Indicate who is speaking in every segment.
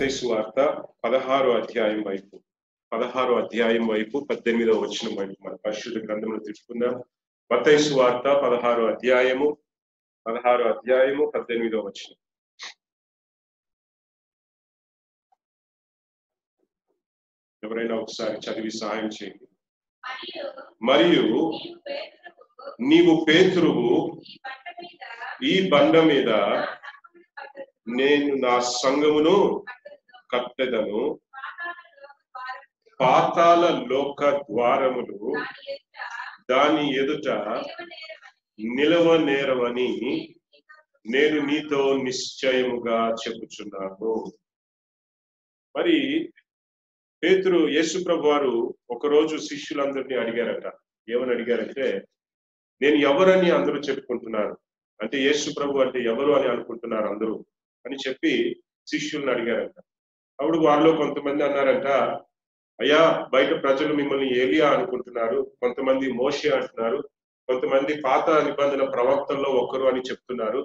Speaker 1: మత్తయి సువార్త 16వ అధ్యాయం వైపు 18వ వచనం వైపు మన పరిశుద్ధ గ్రంథంలో తీసుకుందాం. మత్తయి సువార్త 16వ అధ్యాయము 18వ వచనం. ఎవరైనా ఒకసారి చదివి సహాయం చేయండి. మరియు నీవు పేతురువు, ఈ బండ మీద నేను నా సంఘమును కట్టెదను, పాతాళ లోక ద్వారములు దాని ఎదుట నిలవనేరవని నేను నీతో నిశ్చయముగా చెప్పుచున్నాను. మరి పేతురు యేసు ప్రభు వారు ఒకరోజు శిష్యులందరినీ అడిగారట. ఏమని అడిగారంటే, నేను ఎవరని అందరూ చెప్పుకుంటున్నారు, అంటే యేసు ప్రభు అంటే ఎవరు అని అనుకుంటున్నారు అందరూ అని చెప్పి శిష్యుల్ని అడిగారంట. అప్పుడు వారిలో కొంతమంది అన్నారంట, అయ్యా బయట ప్రజలు మిమ్మల్ని ఏలియా అనుకుంటున్నారు, కొంతమంది మోషే అంటున్నారు, కొంతమంది పాత నిబంధన ప్రవక్తల్లో ఒకరు అని చెప్తున్నారు,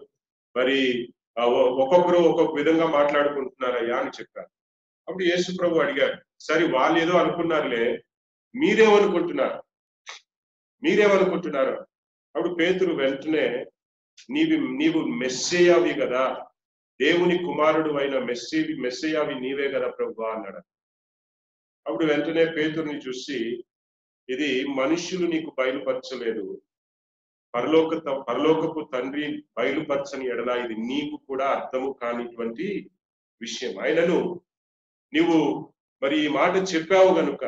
Speaker 1: మరి ఒక్కొక్కరు ఒక్కొక్క విధంగా మాట్లాడుకుంటున్నారయ్యా అని చెప్పారు. అప్పుడు యేసు ప్రభు అడిగారు, సరే వాళ్ళు ఏదో అనుకున్నారులే, మీరేమనుకుంటున్నారు? అప్పుడు పేతురు వెంటనే నీవు మెస్సీయావి కదా, దేవుని కుమారుడు అయిన మెస్సీయావి నీవే కదా ప్రభు అన్నాడు. అప్పుడు వెంటనే పేతురుని చూసి, ఇది మనుష్యులు నీకు బయలుపరచలేదు, పరలోకపు తండ్రి బయలుపరచని ఎడల ఇది నీకు కూడా అర్థము కానిటువంటి విషయం. ఆయనను నీవు మరి ఈ మాట చెప్పావు గనుక,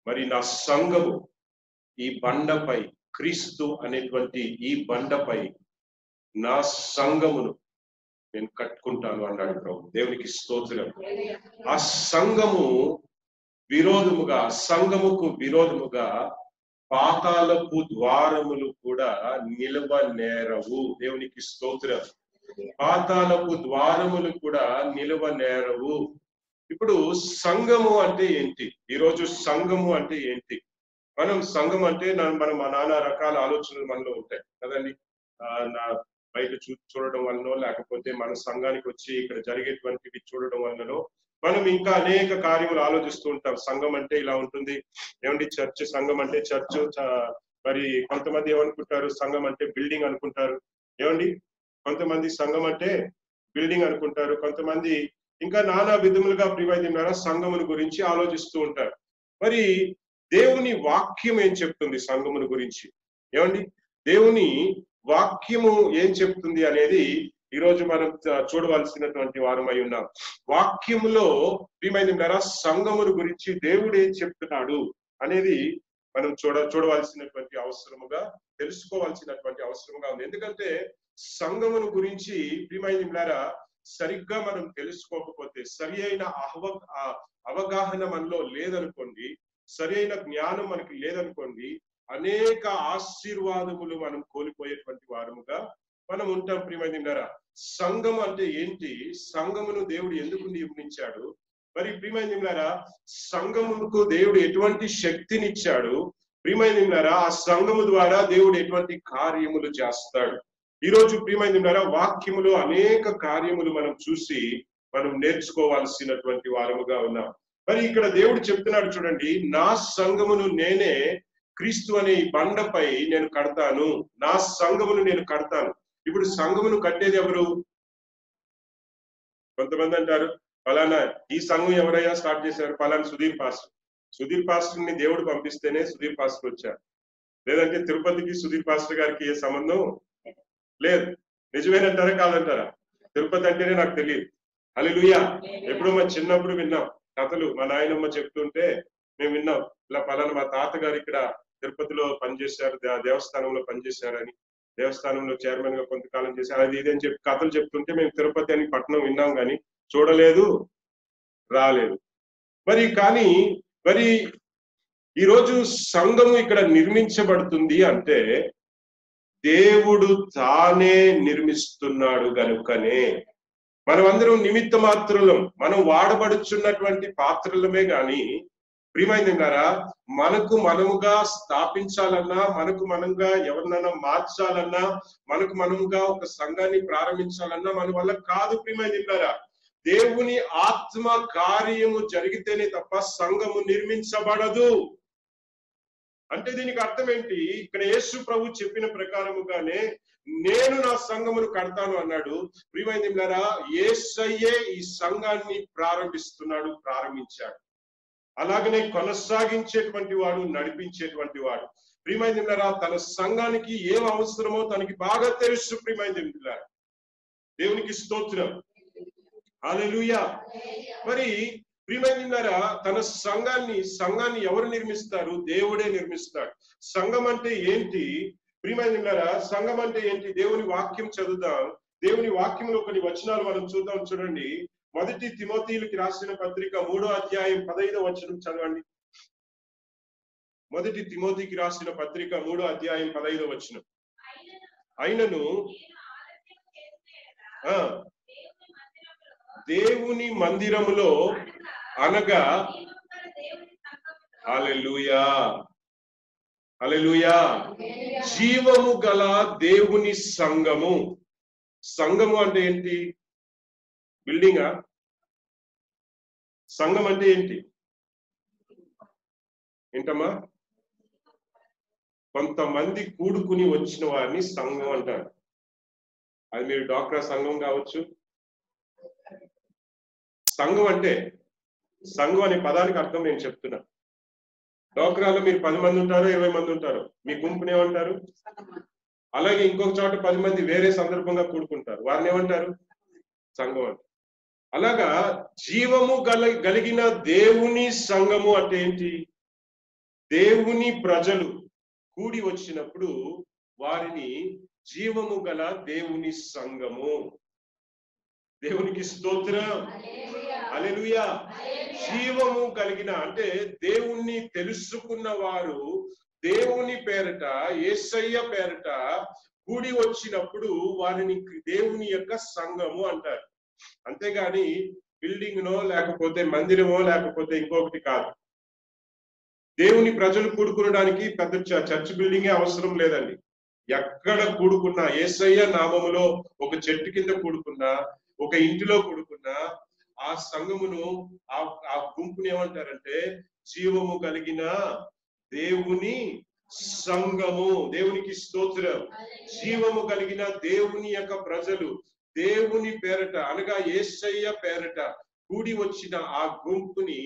Speaker 1: మరి నా సంఘము ఈ బండపై, క్రీస్తు అనేటువంటి ఈ బండపై నా సంఘమును నేను కట్టుకుంటాను అన్నాడు ప్రభు. దేవునికి స్తోత్రం. ఆ సంఘముకు విరోధముగా పాతాళపు ద్వారములు కూడా నిలవనేరవు. దేవునికి స్తోత్రం. పాతాళపు ద్వారములు కూడా నిలవనేరవు. ఇప్పుడు సంఘము అంటే ఏంటి? ఈరోజు సంఘము అంటే ఏంటి? సంఘం అంటే మనం నానా రకాల ఆలోచనలు మనలో ఉంటాయి కదండి. బయట చూడడం వలనో, లేకపోతే మన సంఘానికి వచ్చి ఇక్కడ జరిగేటువంటివి చూడడం వలనో మనం ఇంకా అనేక కార్యములు ఆలోచిస్తూ ఉంటాం. సంఘం అంటే ఇలా ఉంటుంది ఏమండి, సంఘం అంటే చర్చ్. మరి కొంతమంది ఏమనుకుంటారు, సంఘం అంటే బిల్డింగ్ అనుకుంటారు. ఏమండి, కొంతమంది సంఘం అంటే బిల్డింగ్ అనుకుంటారు, కొంతమంది ఇంకా నానా విధములుగా ప్రియమైన సంఘమును గురించి ఆలోచిస్తూ ఉంటారు. మరి దేవుని వాక్యం ఏం చెప్తుంది సంఘమును గురించి? ఏమండి, దేవుని వాక్యము ఏం చెప్తుంది అనేది ఈరోజు మనం చూడవలసినటువంటి వారమై ఉన్నాం. వాక్యములో ప్రియమైన సంఘమును గురించి దేవుడు ఏం చెప్తున్నాడు అనేది మనం చూడవలసినటువంటి అవసరముగా, తెలుసుకోవాల్సినటువంటి అవసరముగా ఉంది. ఎందుకంటే సంఘమును గురించి ప్రియమైన సరిగ్గా మనం తెలుసుకోకపోతే, సరి అయిన అవగాహన మనలో లేదనుకోండి, సరి అయిన జ్ఞానం మనకి లేదనుకోండి, అనేక ఆశీర్వాదములు మనం కోల్పోయేటువంటి వారముగా మనం ఉంటాం. ప్రియమైన సంఘం అంటే ఏంటి? సంఘమును దేవుడు ఎందుకు నిర్మించాడు? మరి ప్రియమైన సంఘముకు దేవుడు ఎటువంటి శక్తినిచ్చాడు? ప్రియమైన ఆ సంఘము ద్వారా దేవుడు ఎటువంటి కార్యములు చేస్తాడు? ఈరోజు ప్రియమైన వాక్యములో అనేక కార్యములు మనం చూసి మనం నేర్చుకోవాల్సినటువంటి వారముగా ఉన్నాం. మరి ఇక్కడ దేవుడు చెప్తున్నాడు చూడండి, నా సంఘమును నేనే క్రీస్తు అనే ఈ బండపై నేను కడతాను, నా సంఘమును నేను కడతాను. ఇప్పుడు సంఘమును కట్టేది ఎవరు? కొంతమంది అంటారు, ఫలానా ఈ సంఘం ఎవరైనా స్టార్ట్ చేశారు, ఫలానా సుధీర్ పాస్టర్ని దేవుడు పంపిస్తేనే సుధీర్ పాస్టర్ వచ్చారు, లేదంటే తిరుపతికి సుధీర్ పాస్టర్ గారికి ఏ సంబంధం లేదు. నిజమేనంటారా కాదంటారా? తిరుపతి అంటేనే నాకు తెలియదు. హల్లెలూయా. ఎప్పుడో మా చిన్నప్పుడు విన్నాం కథలు, మా నాయనమ్మ చెప్తుంటే మేము విన్నాం, ఇలా ఫలానా మా తాతగారు ఇక్కడ తిరుపతిలో పనిచేశారు, దేవస్థానంలో పనిచేశారని, దేవస్థానంలో చైర్మన్ గా కొంతకాలం చేశారు, అది ఇదని చెప్పి కథలు చెప్తుంటే మేము తిరుపతి అని పట్టణం విన్నాం కానీ చూడలేదు, రాలేదు. మరి ఈరోజు సంఘము ఇక్కడ నిర్మించబడుతుంది అంటే దేవుడు తానే నిర్మిస్తున్నాడు గనుకనే. మనమందరం నిమిత్త మాత్రులం, మనం వాడబడుచున్నటువంటి పాత్రలమే గాని ప్రియమైనరా మనకు మనముగా స్థాపించాలన్నా, మనకు మనంగా ఎవరినైనా మార్చాలన్నా, మనకు మనంగా ఒక సంఘాన్ని ప్రారంభించాలన్నా మన వల్ల కాదు. ప్రియమైనరా దేవుని ఆత్మ కార్యము జరిగితేనే తప్ప సంఘము నిర్మించబడదు. అంటే దీనికి అర్థం ఏంటి? ఇక్కడ యేసు ప్రభు చెప్పిన ప్రకారముగానే నేను నా సంఘమును కడతాను అన్నాడు. ప్రియమైనదిలారా, యేసయ్యే ఈ సంఘాన్ని ప్రారంభించాడు. అలాగనే కొనసాగించేటువంటి వాడు, నడిపించేటువంటి వాడు. ప్రియమైనదిలారా, తన సంఘానికి ఏం అవసరమో తనకి బాగా తెలుసు. ప్రియమైనదిలారా, దేవునికి స్తోత్రం, హల్లెలూయా. మరి ప్రియమైనదిలారా, తన సంఘాన్ని ఎవరు నిర్మిస్తారు? దేవుడే నిర్మిస్తాడు. సంఘం అంటే ఏంటి? ప్రియమైనదిలారా, సంఘం అంటే ఏంటి? దేవుని వాక్యం చదువుదాం. దేవుని వాక్యంలో కొన్ని వచనాలు మనం చూద్దాం. చూడండి, 1 తిమోతికి రాసిన పత్రిక 3వ అధ్యాయం 15వ వచనం చదవండి. 1 తిమోతికి రాసిన పత్రిక 3వ అధ్యాయం 15వ వచనం. అయినను దేవుని మందిరములో అనగా హల్లెలూయా, హల్లెలూయా, జీవము గల దేవుని సంఘము. సంఘము అంటే ఏంటి? బిల్డింగా? సంఘం అంటే ఏంటి? ఏంటమ్మా? కొంతమంది కూడుకుని వచ్చిన వారిని సంఘం అంటారు. అది మీరు డాక్రా సంఘం కావచ్చు. సంఘం అంటే, సంఘం అనే పదానికి అర్థం నేను చెప్తున్నా. డోక్రాలో మీరు 10 మంది ఉంటారు, 20 మంది ఉంటారు, మీ గుంపుని ఏమంటారు? అలాగే ఇంకొక చోట 10 మంది వేరే సందర్భంగా కూడుకుంటారు, వారిని ఏమంటారు? సంఘం అంటారు. అలాగా జీవము కలిగిన దేవుని సంఘము అంటే ఏంటి? దేవుని ప్రజలు కూడి వచ్చినప్పుడు వారిని జీవము గల దేవుని సంఘము. దేవునికి స్తోత్రం, హల్లెలూయా. జీవము కలిగిన అంటే దేవుణ్ణి తెలుసుకున్న వారు దేవుని పేరట, యేసయ్య పేరట కూడి వచ్చినప్పుడు వారిని దేవుని యొక్క సంఘము అంటారు. అంతేగాని బిల్డింగ్ నో, లేకపోతే మందిరమో, లేకపోతే ఇంకొకటి కాదు. దేవుని ప్రజలు కూడుకునడానికి పెద్ద చర్చ్ బిల్డింగే అవసరం లేదండి. ఎక్కడ కూడుకున్నా, యేసయ్య నామములో ఒక చెట్టు కింద కూడుకున్నా, ఒక ఇంటిలో కూడుకున్నా, ఆ సంఘమును, ఆ గుంపుని ఏమంటారంటే జీవము కలిగిన దేవుని సంఘము. దేవునికి స్తోత్రం. జీవము కలిగిన దేవుని యొక్క ప్రజలు దేవుని పేరట అనగా యేసయ్య పేరట కూడి వచ్చిన ఆ గుంపుని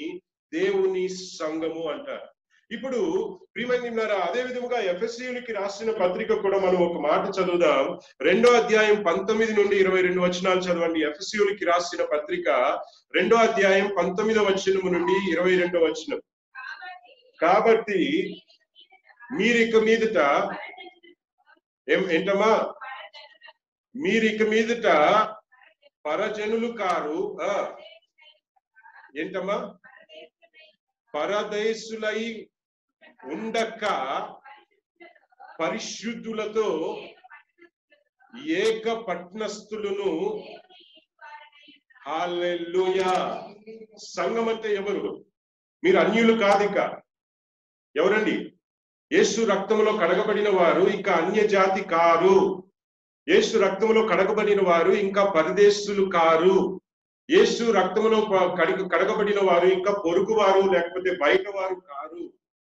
Speaker 1: దేవుని సంఘము అంటారు. ఇప్పుడు ప్రియమైనవారా, అదే విధముగా ఎఫెసీయులకి రాసిన పత్రిక కూడా మనం ఒక మాట చదువుదాం. 2వ అధ్యాయం 19 నుండి 22 వచనాలు చదవండి. ఎఫెసీయులకి రాసిన పత్రిక 2వ అధ్యాయం 19వ వచనము నుండి 22వ వచనం. కాబట్టి మీరిక మీదట ఏంటమ్మా? మీరిక మీదట పరజనులు కారు, ఏంటమ్మా? పరదేశులై ఉండక పరిశుద్ధులతో ఏక పట్నస్థులను. హల్లెలూయా. సంఘం అంటే ఎవరు? మీరు అన్యులు కాదు. ఇక ఎవరండి? యేసు రక్తములో కడగబడిన వారు ఇంకా అన్య జాతి కారు. యేసు రక్తములో కడగబడిన వారు ఇంకా పరదేశులు కారు. యేసు రక్తములో కడగబడిన వారు ఇంకా పొరుగు వారు, లేకపోతే బయట వారు కారు.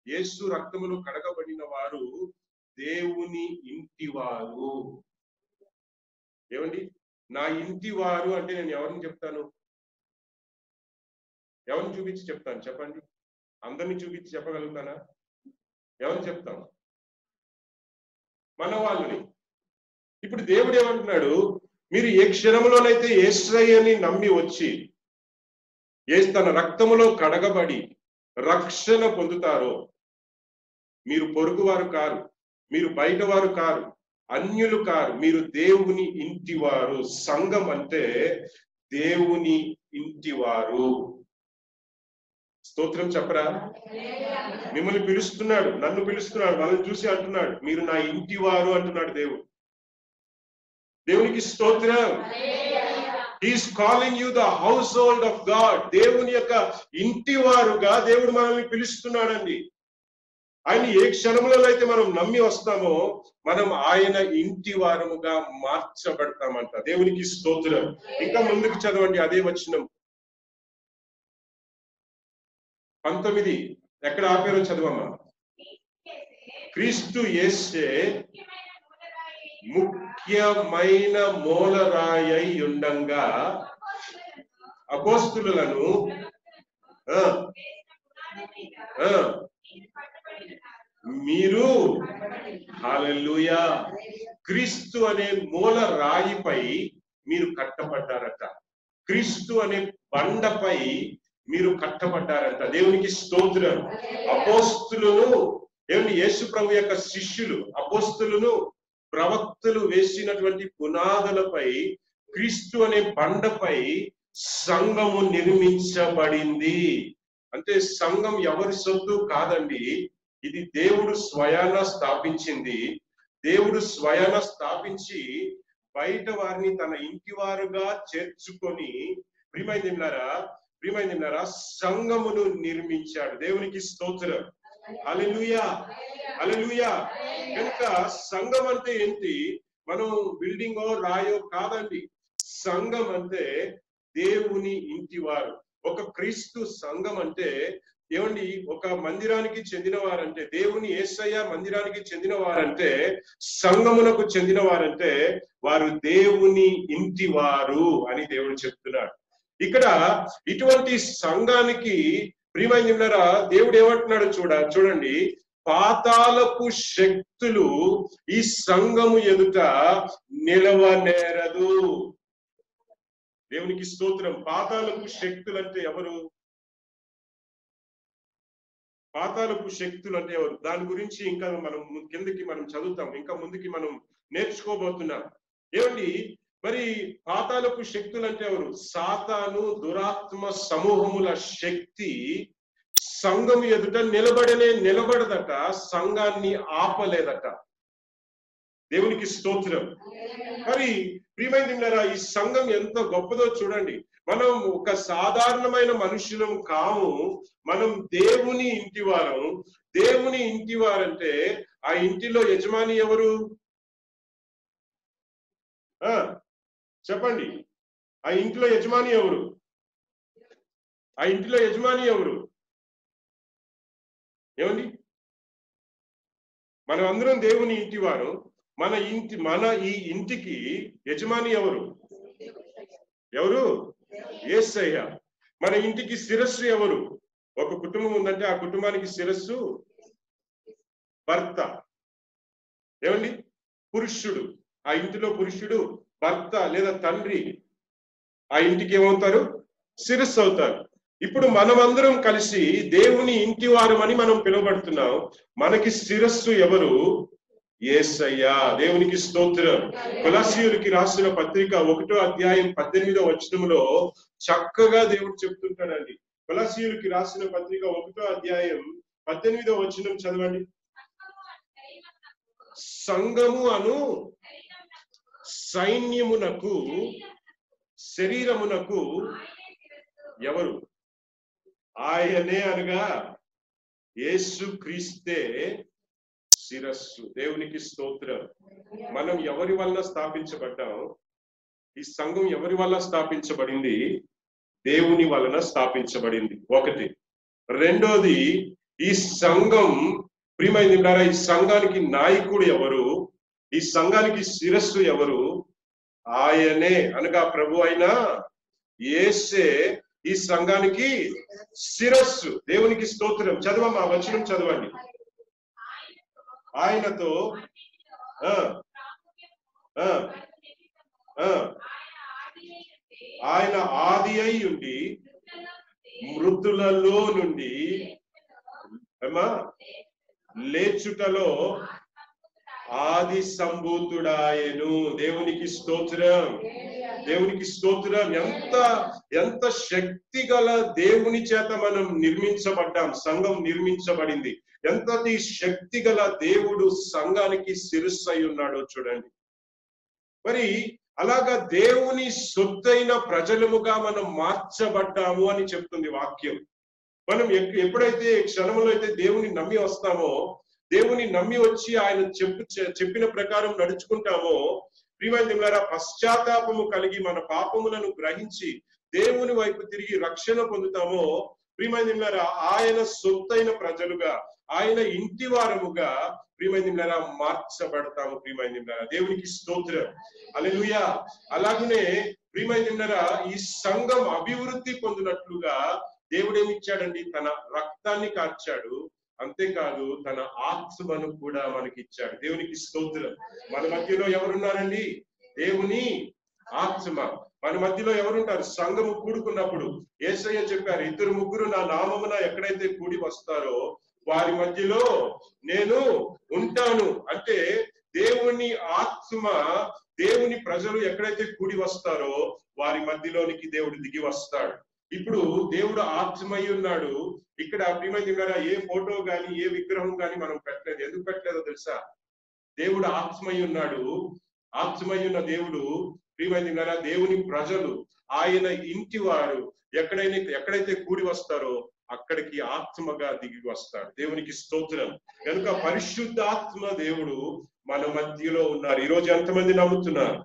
Speaker 1: యేసు రక్తములో కడగబడిన వారు దేవుని ఇంటి వారు. ఏమండి? నా ఇంటి వారు అంటే నేను ఎవరిని చెప్తాను? ఎవరిని చూపించి చెప్తాను? చెప్పండి. అందరిని చూపించి చెప్పగలుగుతానా? ఎవరిని చెప్తాం? మన వాళ్ళని. ఇప్పుడు దేవుడు ఏమంటున్నాడు? మీరు ఏ క్షణంలోనైతే యేసయ్యని నమ్మి వచ్చి తన రక్తములో కడగబడి రక్షణ పొందుతారో, మీరు పొరుగువారు కారు, మీరు బయట వారు కారు, అన్యులు కారు, మీరు దేవుని ఇంటివారు. సంఘం అంటే దేవుని ఇంటివారు. స్తోత్రం చెప్పరా? మిమ్మల్ని పిలుస్తున్నాడు, నన్ను పిలుస్తున్నాడు, మనల్ని చూసి అంటున్నాడు మీరు నా ఇంటివారు అంటున్నాడు దేవుడు. దేవునికి స్తోత్రం. He's calling you the house hold of God. దేవుని యొక్క ఇంటి వారుగా దేవుడు మనల్ని పిలుస్తున్నాడండి. ఆయన ఏ క్షణంలో అయితే మనం నమ్మి వస్తామో మనం ఆయన ఇంటి వారముగా మార్చబడతామంట. దేవునికి స్తోత్రం. ఇంకా ముందుకు చదవండి అదే వచనం 19 ఎక్కడ ఆపారో చదవమ్మా. క్రీస్తు యేసే ముఖ్యమైన మూలరాయి ఉండంగా అపోస్తులను మీరు హల్లెలూయా క్రీస్తు అనే మూల రాయిపై మీరు కట్టబడ్డారట. క్రీస్తు అనే బండపై మీరు కట్టబడ్డారంట. దేవునికి స్తోత్రం. అపోస్తులను ఏమండి యేసు ప్రభు యొక్క శిష్యులు అపోస్తులను ప్రవక్తలు వేసినటువంటి పునాదులపై క్రీస్తు అనే బండపై సంఘము నిర్మించబడింది. అంటే సంఘం ఎవరి సొత్తు కాదండి, ఇది దేవుడు స్వయాన స్థాపించింది. దేవుడు స్వయాన స్థాపించి బయట వారిని తన ఇంటి వారుగా చేర్చుకొని ప్రియమైనదిన్నారా సంఘమును నిర్మించాడు. దేవునికి స్తోత్రం. హల్లెలూయా హల్లెలూయా. కనుక సంఘం అంటే ఏంటి? మనం బిల్డింగో రాయో కాదండి. సంఘం అంటే దేవుని ఇంటి వారు. ఒక క్రీస్తు సంఘం అంటే ఏమండి, ఒక మందిరానికి చెందిన వారంటే, దేవుని యేసయ్య మందిరానికి చెందిన వారంటే, సంఘమునకు చెందిన వారంటే వారు దేవుని ఇంటి వారు అని దేవుడు చెప్తున్నాడు. ఇక్కడ ఇటువంటి సంఘానికి ప్రియమైనదిన్నారా దేవుడు ఏమంటున్నాడు చూడండి, పాతాళపు శక్తులు ఈ సంఘము ఎదుట నిలవనేరదు. దేవునికి స్తోత్రం. పాతాళపు శక్తులు అంటే ఎవరు? పాతాళపు శక్తులు అంటే ఎవరు? దాని గురించి ఇంకా మనం కిందకి మనం చదువుతాం, ఇంకా ముందుకి మనం నేర్చుకోబోతున్నాం. ఏమండి మరి పాతాళపు శక్తులు అంటే ఎవరు? సాతాను దురాత్మ సమూహముల శక్తి సంఘం ఎదుట నిలబడదట, సంఘాన్ని ఆపలేదట. దేవునికి స్తోత్రం. మరి ప్రియమైనదిన్నారా ఈ సంఘం ఎంత గొప్పదో చూడండి. మనం ఒక సాధారణమైన మనుషులం కాము, మనం దేవుని ఇంటి వారం. దేవుని ఇంటి వారంటే ఆ ఇంటిలో యజమాని ఎవరు? చెప్పండి. ఆ ఇంటిలో యజమాని ఎవరు? ఆ ఇంటిలో యజమాని ఎవరు? ఏమండి? మనం అందరం దేవుని ఇంటి వారు. మన ఈ ఇంటికి యజమాని ఎవరు? యేసయ్య. మన ఇంటికి శిరస్సు ఎవరు? ఒక కుటుంబం ఉందంటే ఆ కుటుంబానికి శిరస్సు భర్త. ఏమండి? పురుషుడు. ఆ ఇంటిలో పురుషుడు భర్త లేదా తండ్రి ఆ ఇంటికి ఏమవుతారు? శిరస్సు అవుతారు. ఇప్పుడు మనమందరం కలిసి దేవుని ఇంటి వారమని మనం పిలువబడుతున్నాం. మనకి శిరస్సు ఎవరు? యేసయ్య. దేవునికి స్తోత్రం. కొలస్సీయులకి రాసిన పత్రిక 1వ అధ్యాయం 18వ వచనంలో చక్కగా దేవుడు చెప్తుంటాడండి. కొలస్సీయులకి రాసిన పత్రిక 1వ అధ్యాయం 18వ వచనం చదవండి. సంఘము అను సైన్యమునకు శరీరమునకు ఎవరు? ఆయనే అనగా యేసు క్రీస్తే శిరస్సు. దేవునికి స్తోత్రం. మనం ఎవరి వల్ల స్థాపించబడ్డాం? ఈ సంఘం ఎవరి వల్ల స్థాపించబడింది? దేవుని వలన స్థాపించబడింది. ఒకటి. రెండోది, ఈ సంఘం ప్రియమైనదిన్నారా ఈ సంఘానికి నాయకుడు ఎవరు? ఈ సంఘానికి శిరస్సు ఎవరు? ఆయనే అనగా ప్రభు అయిన యేసే ఈ సంఘానికి శిరస్సు. దేవునికి స్తోత్రం. చదవమ్మా వచనం చదవండి. ఆయనతో ఆయన ఆది అయి ఉండి మృతులలో నుండి లేచుటలో ఆది సంభూతుడాయను. దేవునికి స్తోత్రం. దేవునికి స్తోత్రం. ఎంత శక్తి గల దేవుని చేత మనం నిర్మించబడ్డాం. సంఘం నిర్మించబడింది. ఎంతటి శక్తి గల దేవుడు సంఘానికి శిరస్సు అయి ఉన్నాడో చూడండి. మరి అలాగా దేవుని సొత్తైన ప్రజలముగా మనం మార్చబడ్డాము అని చెప్తుంది వాక్యం. మనం ఎప్పుడైతే క్షణంలో అయితే దేవుని నమ్మి వస్తామో, దేవుని నమ్మి వచ్చి ఆయన చెప్పిన ప్రకారం నడుచుకుంటామో, ప్రియమైన దేవులారా, పశ్చాత్తాపము కలిగి మన పాపములను గ్రహించి దేవుని వైపు తిరిగి రక్షణ పొందుతామో, ప్రియమైన దేవులారా, ఆయన సొత్తైన ప్రజలుగా, ఆయన ఇంటి వారముగా ప్రియమైన దేవులారా మార్చబడతాము. ప్రియమైన దేవులారా, దేవునికి స్తోత్రం. హల్లెలూయా. అలాగనే ప్రియమైన దేవులారా, ఈ సంఘం అభివృద్ధి పొందినట్లుగా దేవుడు ఏమిచ్చాడండి? తన రక్తాన్ని కార్చాడు. అంతేకాదు తన ఆత్మను కూడా మనకి ఇచ్చాడు. దేవునికి స్తోత్రం. మన మధ్యలో ఎవరున్నారండి? దేవుని ఆత్మ. మన మధ్యలో ఎవరుంటారు? సంఘము కూడుకున్నప్పుడు యేసయ్య చెప్పారు, 2-3 నా నామమున ఎక్కడైతే కూడి వస్తారో వారి మధ్యలో నేను ఉంటాను. అంటే దేవుని ఆత్మ, దేవుని ప్రజలు ఎక్కడైతే కూడి వస్తారో వారి మధ్యలోనికి దేవుడు దిగి వస్తాడు. ఇప్పుడు దేవుడు ఆత్మై ఉన్నాడు. ఇక్కడ ప్రియమైన ఏ ఫోటో గాని ఏ విగ్రహం గాని మనం పెట్టలేదు. ఎందుకు పెట్టలేదో తెలుసా? దేవుడు ఆత్మై ఉన్నాడు. ఆత్మై ఉన్న దేవుడు ప్రియమైన దేవుని ప్రజలు, ఆయన ఇంటి వారు ఎక్కడైతే కూడి వస్తారో అక్కడికి ఆత్మగా దిగి వస్తాడు. దేవునికి స్తోత్రం. కనుక పరిశుద్ధాత్మ దేవుడు మన మధ్యలో ఉన్నారు. ఈ రోజు ఎంతమంది నమ్ముతున్నారు?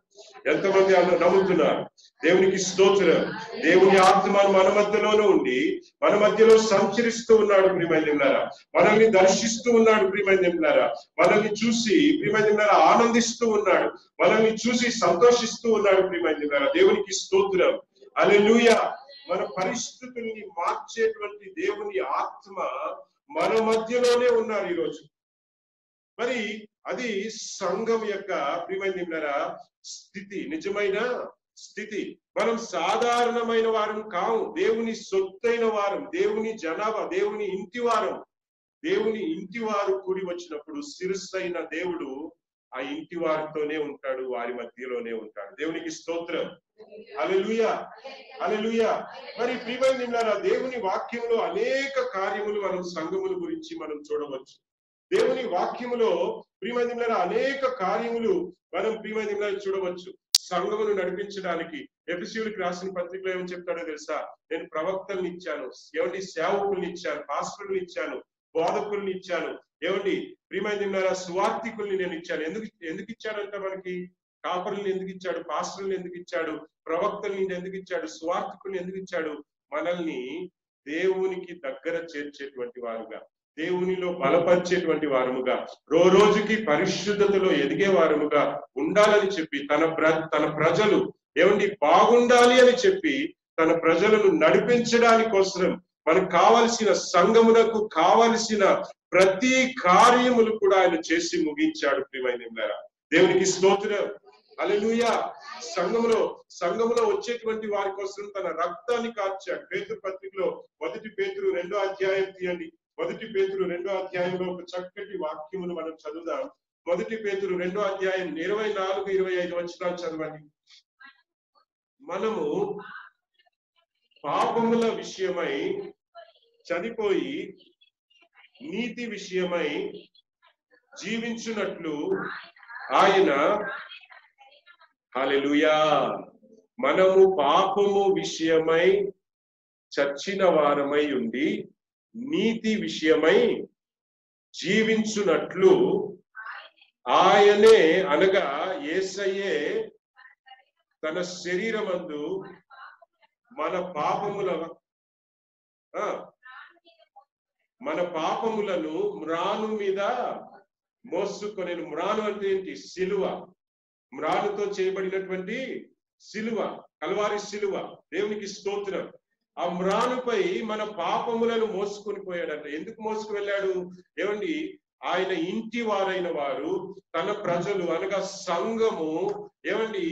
Speaker 1: ఎంతమంది నమ్ముతున్నారు? దేవునికి స్తోత్రం. దేవుని ఆత్మ మన మధ్యలోనే ఉండి మన మధ్యలో సంచరిస్తూ ఉన్నాడు. ప్రియమైనలారా, మనల్ని దర్శిస్తూ ఉన్నాడు. ప్రియమైనలారా, మనల్ని చూసి ప్రియమైనలారా ఆనందిస్తూ ఉన్నాడు. మనల్ని చూసి సంతోషిస్తూ ఉన్నాడు. ప్రియమైనలారా, దేవునికి స్తోత్రం. హల్లెలూయా. మన పరిస్థితుల్ని మార్చేటువంటి దేవుని ఆత్మ మన మధ్యలోనే ఉన్నారు ఈరోజు. మరి అది సంఘం యొక్క ప్రియమైన స్థితి, నిజమైన స్థితి. మనం సాధారణమైన వారం కావు. దేవుని సొత్తైన వారం, దేవుని జనాభా, దేవుని ఇంటి వారం. దేవుని ఇంటి వారు కూడి వచ్చినప్పుడు శిరస్సైన దేవుడు ఆ ఇంటి వారితోనే ఉంటాడు, వారి మధ్యలోనే ఉంటాడు. దేవునికి స్తోత్రం. హల్లెలూయా, హల్లెలూయా. మరి ప్రియమైన దేవుని వాక్యంలో అనేక కార్యములు మనం సంఘముల గురించి మనం చూడవచ్చు. దేవుని వాక్యములో ప్రియమైన అనేక కార్యములు మనం ప్రియమైన చూడవచ్చు. సంఘమును నడిపించడానికి ఎఫెసీయులకు రాసిన పత్రికలో ఏమని చెప్తాడో తెలుసా? నేను ప్రవక్తలను ఇచ్చాను, ఏమండి సేవకుల్ని ఇచ్చాను, పాస్టర్లను ఇచ్చాను, బోధకుల్ని ఇచ్చాను, ఏమండి ప్రియమైన సువార్థికుల్ని నేను ఇచ్చాను. ఎందుకు ఇచ్చాడంట? మనకి కాపరుల్ని ఎందుకు ఇచ్చాడు? పాస్టర్లను ఎందుకు ఇచ్చాడు? ప్రవక్తల్ని ఎందుకు ఇచ్చాడు? సువార్థికుల్ని ఎందుకు ఇచ్చాడు? మనల్ని దేవునికి దగ్గర చేర్చేటువంటి వారుగా, దేవునిలో బలపరిచేటువంటి వారముగా, రోజుకి పరిశుద్ధతలో ఎదిగే వారముగా ఉండాలని చెప్పి తన ప్రజలు ఏమండి బాగుండాలి అని చెప్పి తన ప్రజలను నడిపించడానికి కోసం మనకు కావలసిన సంఘమునకు కావలసిన ప్రతి కార్యములు కూడా ఆయన చేసి ముగించాడు. ప్రియమైన దేవునికి స్తోత్రం. హల్లెలూయా. సంఘములో వచ్చేటువంటి వారి కోసం తన రక్తాన్ని కార్చాడు. పేతురు పత్రికలో 1 పేతురు 2వ అధ్యాయం తీయండి. 1 పేతురు 2వ అధ్యాయంలో ఒక చక్కటి వాక్యమును మనం చదువుదాం. 1 పేతురు 2వ అధ్యాయం 24-25 వచనాలు చదవండి. మనము పాపముల విషయమై చనిపోయి నీతి విషయమై జీవించున్నట్లు ఆయన, హల్లెలూయా, మనము పాపము విషయమై చచ్చిన వారమై ఉండి నీతి విషయమై జీవించున్నట్లు ఆయనే, అనగా యేసయ్యే తన శరీరమందు మన పాపములను మ్రాను మీద మోసుకొనెను. మ్రాను అంటే ఏంటి? సిలువ. మ్రానుతో చేయబడినటువంటి సిలువ, కల్వారి సిలువ. దేవునికి స్తోత్రం. ఆ మ్రానుపై మన పాపములను మోసుకొని పోయాడంట. ఎందుకు మోసుకు వెళ్ళాడు? ఏమండి, ఆయన ఇంటి వారైన వారు, తన ప్రజలు అనగా సంఘము ఏమండి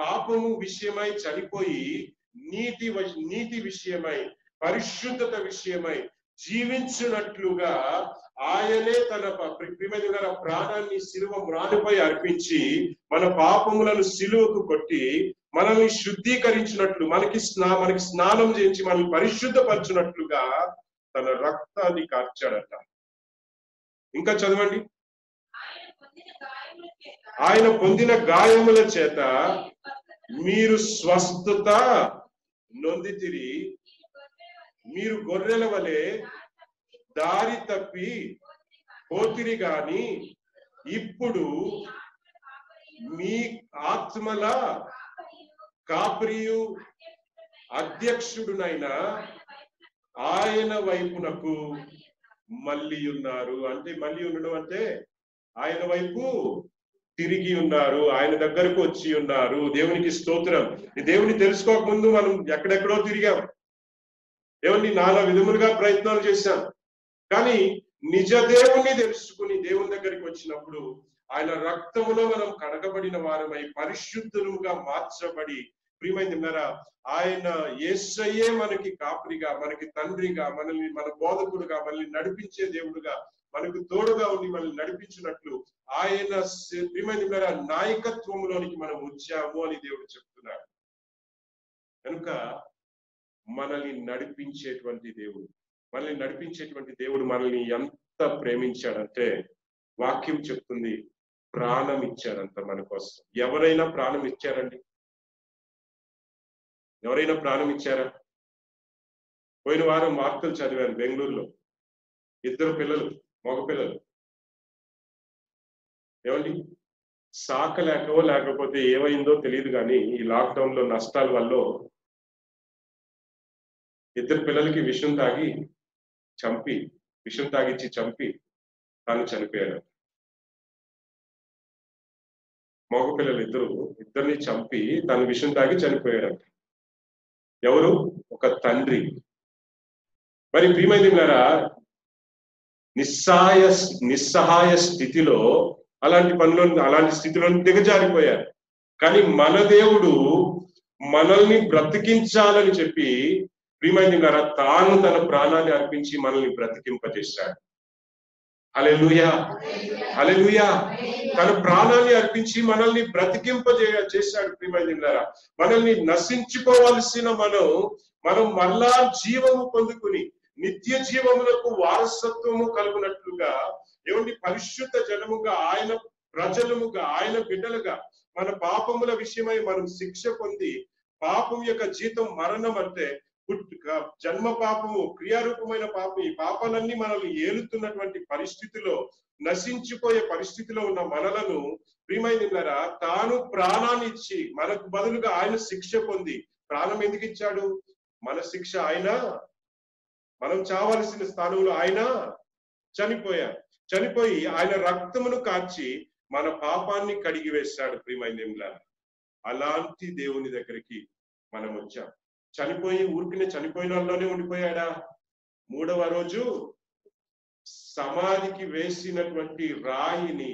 Speaker 1: పాపము విషయమై చనిపోయి నీతి విషయమై పరిశుద్ధత విషయమై జీవించినట్లుగా ఆయనే తన ప్రియమైన ప్రాణాన్ని సిలువ మ్రానుపై అర్పించి మన పాపములను సిలువకు కొట్టి మనల్ని శుద్ధీకరించినట్లు, మనకి స్నానం చేయించి మనల్ని పరిశుద్ధపరచునట్లుగా తన రక్తాన్ని కార్చాడట. ఇంకా చదవండి. ఆయన పొందిన గాయముల చేత మీరు స్వస్థత నొందితిరి, మీరు గొర్రెల వలె దారి తప్పి పోతిరి గాని ఇప్పుడు మీ ఆత్మల కాపరియు అధ్యక్షుడునైన ఆయన వైపునకు మళ్ళీ ఉన్నారు. అంటే మళ్ళీ ఉండడం అంటే ఆయన వైపు తిరిగి ఉన్నారు, ఆయన దగ్గరకు వచ్చి ఉన్నారు. దేవునికి స్తోత్రం. ఈ దేవుని తెలుసుకోక ముందు మనం ఎక్కడెక్కడో తిరిగాం, దేవుని నానా విధములుగా ప్రయత్నాలు చేశాం. కానీ నిజ దేవుణ్ణి తెలుసుకుని దేవుని దగ్గరికి వచ్చినప్పుడు ఆయన రక్తములో మనం కడగబడిన వారమై పరిశుద్ధులుగా మార్చబడి, ప్రియమైనదిన్నారా, ఆయన యేసయ్యే మనకి కాపరిగా, మనకి తండ్రిగా, మనల్ని మన బోధకుడుగా, మనల్ని నడిపించే దేవుడుగా, మనకు తోడుగా ఉండి మనల్ని నడిపించినట్లు ఆయన ప్రియమైనదిన్నారా నాయకత్వంలోనికి మనం వచ్చాము అని దేవుడు చెప్తున్నాడు. కనుక మనల్ని నడిపించేటువంటి దేవుడు మనల్ని ఎంత ప్రేమించాడంటే వాక్యం చెప్తుంది, ప్రాణం ఇచ్చాడంట మన కోసం. ఎవరైనా ప్రాణం ఇచ్చారండి? ఎవరైనా ప్రాణం ఇచ్చారా? పోయిన వారం వార్తలు చదివాను, బెంగళూరులో 2 పిల్లలు, మగ పిల్లలు, ఏమండి సాకలేకో లేకపోతే ఏమైందో తెలియదు కానీ ఈ లాక్డౌన్ లో నష్టాల వల్ల 2 పిల్లలకి విషం తాగిచ్చి చంపి తాను చనిపోయాడు. మగ పిల్లలు ఇద్దరిని చంపి తను విషం తాగి చనిపోయాడంట. ఎవరు? ఒక తండ్రి. మరి ప్రియమైనదిన్నారా, నిస్సహాయ స్థితిలో అలాంటి స్థితిలో దిగజారిపోయారు. కానీ మన దేవుడు మనల్ని బ్రతికించాలని చెప్పి ప్రియమైనదిన్నారా తాను తన ప్రాణాన్ని అర్పించి మనల్ని బ్రతికింపజేశాడు. హల్లెలూయా, హల్లెలూయా. తన ప్రాణాన్ని అర్పించి మనల్ని చేశాడు. ప్రియమైనదిన్నారా, మనల్ని నశించుకోవాల్సిన మనం మరలా జీవము పొందుకుని నిత్య జీవములకు వారసత్వము కలుగునట్లుగా, ఏమండి పరిశుద్ధ జనముగా, ఆయన ప్రజలముగా, ఆయన బిడ్డలుగా, మన పాపముల విషయమై మనం శిక్ష పొంది, పాపం యొక్క జీతం మరణం అంటే జన్మ పాపము, క్రియారూపమైన పాపం, ఈ పాపాలన్నీ మనల్ని ఏలుతున్నటువంటి పరిస్థితిలో, నశించిపోయే పరిస్థితిలో ఉన్న మనలను ప్రియమైనదిన్నారా తాను ప్రాణాన్ని ఇచ్చి మనకు బదులుగా ఆయన శిక్ష పొంది, ప్రాణం ఎందుకు ఇచ్చాడు? మన శిక్ష ఆయన, మనం చావాల్సిన స్థానంలో ఆయన చనిపోయి ఆయన రక్తమును కార్చి మన పాపాన్ని కడిగి వేశాడు. ప్రియమైనదిన్నారా, అలాంటి దేవుని దగ్గరికి మనం వచ్చాం. ఊరికినే చనిపోయిన వాళ్ళలోనే ఉండిపోయాడా? 3వ రోజు సమాధికి వేసినటువంటి రాయిని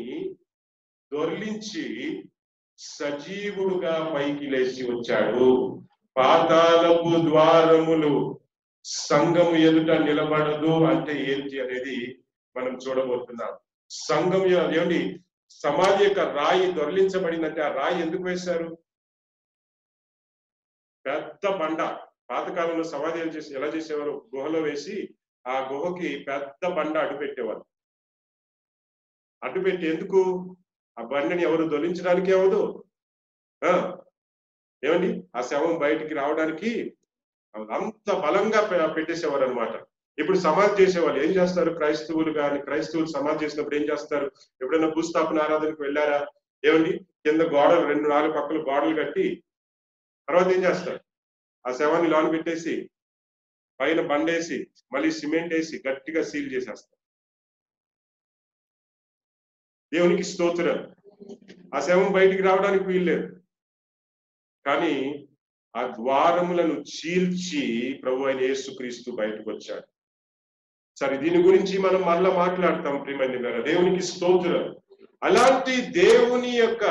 Speaker 1: దొర్లించి సజీవుడుగా పైకి లేచి వచ్చాడు. పాతాళపు ద్వారములు సంఘము ఎదుట నిలబడదు అంటే ఏంటి అనేది మనం చూడబోతున్నాం. సంఘం ఏమండి, సమాధి యొక్క రాయి దొర్లించబడిందంటే ఆ రాయి ఎందుకు వేశారు? పెద్ద బండ, పాతకాలంలో సమాధి ఎలా చేసేవారు? గుహలో వేసి ఆ గుహకి పెద్ద బండ అడ్డుపెట్టేవారు. అడ్డుపెట్టి ఎందుకు? ఆ బండని ఎవరు దొలించడానికి అవ్వదు, ఏమండి ఆ శవం బయటికి రావడానికి అంత బలంగా పెట్టేసేవారు అనమాట. ఇప్పుడు సమాధి చేసేవాళ్ళు ఏం చేస్తారు? క్రైస్తవులు సమాధి చేసినప్పుడు ఏం చేస్తారు? ఎప్పుడైనా భూస్థాపన ఆరాధనకు వెళ్ళారా? ఏమండి కింద గోడలు 2-4 పక్కలు గోడలు కట్టి తర్వాత ఏం చేస్తారు? ఆ శవాన్ని లోన పెట్టేసి పైన బండేసి మళ్ళీ సిమెంట్ వేసి గట్టిగా సీల్ చేసేస్తారు. దేవునికి స్తోత్రం. ఆ శవం బయటికి రావడానికి వీల్లేదు. కానీ ఆ ద్వారములను చీల్చి ప్రభు అయిన యేసుక్రీస్తు బయటకు వచ్చాడు. సరే, దీని గురించి మనం మళ్ళా మాట్లాడతాం. ప్రియమైనదిన్నారా, దేవునికి స్తోత్రం. అలాంటి దేవుని యొక్క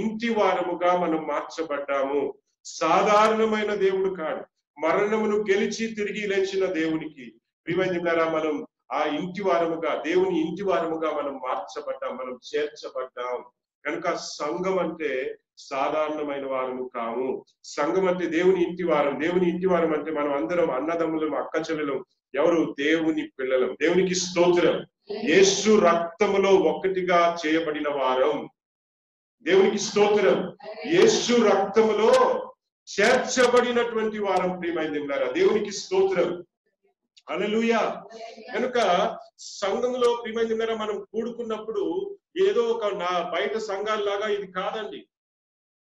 Speaker 1: ఇంటి వారముగా మనం మార్చబడ్డాము. సాధారణమైన దేవుడు కాడు, మరణమును గెలిచి తిరిగి లేచిన దేవునికి ప్రియమైనదిన్నారా మనం ఆ ఇంటి వారముగా, దేవుని ఇంటి వారముగా మనం మార్చబడ్డాం, మనం చేర్చబడ్డాం. కనుక సంఘం అంటే సాధారణమైన వారము కాము. సంఘం అంటే దేవుని ఇంటి వారం. దేవుని ఇంటి వారం అంటే మనం అందరం అన్నదమ్ములం, అక్క చెల్లెలం. ఎవరు? దేవుని పిల్లలం. దేవునికి స్తోత్రం. యేసు రక్తములో ఒకటిగా చేయబడిన వారం. దేవునికి స్తోత్రం. యేసు రక్తములో చేర్చబడినటువంటి వారం. ప్రియమైనదిన్నారా, దేవునికి స్తోత్రం. హల్లెలూయా. కనుక సంఘంలో ప్రియమైన మనం కూడుకున్నప్పుడు ఏదో ఒక బయట సంఘాల్లాగా ఇది కాదండి.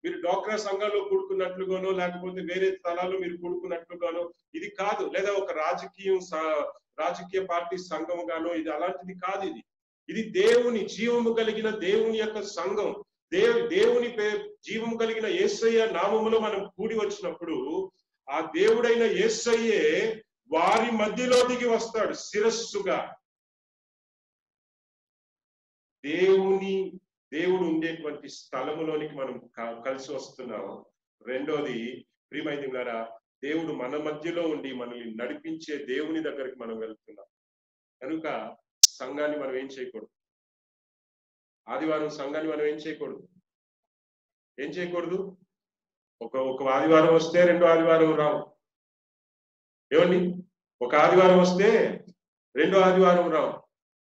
Speaker 1: మీరు డ్వాక్రా సంఘాల్లో కూడుకున్నట్లుగానో లేకపోతే వేరే స్థలాల్లో మీరు కూడుకున్నట్లుగానో ఇది కాదు. లేదా ఒక రాజకీయ పార్టీ సంఘం గానో ఇది అలాంటిది కాదు. ఇది దేవుని జీవము కలిగిన దేవుని యొక్క సంఘం. దేవుని జీవము కలిగిన యేసయ్య నామములో మనం కూడి వచ్చినప్పుడు ఆ దేవుడైన యేసయ్యే వారి మధ్యలో దిగి వస్తాడు శిరస్సుగా. దేవుడు ఉండేటువంటి స్థలములోనికి మనం కలిసి వస్తున్నాం. రెండోది ప్రియమైనవారా, దేవుడు మన మధ్యలో ఉండి మనల్ని నడిపించే దేవుని దగ్గరికి మనం వెళ్తున్నాం. కనుక సంఘాన్ని మనం ఏం చేయకూడదు. ఆదివారం సంఘాన్ని మనం ఏం చేయకూడదు. ఒక ఆదివారం వస్తే రెండో ఆదివారం రావు. ఏమండి, ఒక ఆదివారం వస్తే రెండో ఆదివారం రావు.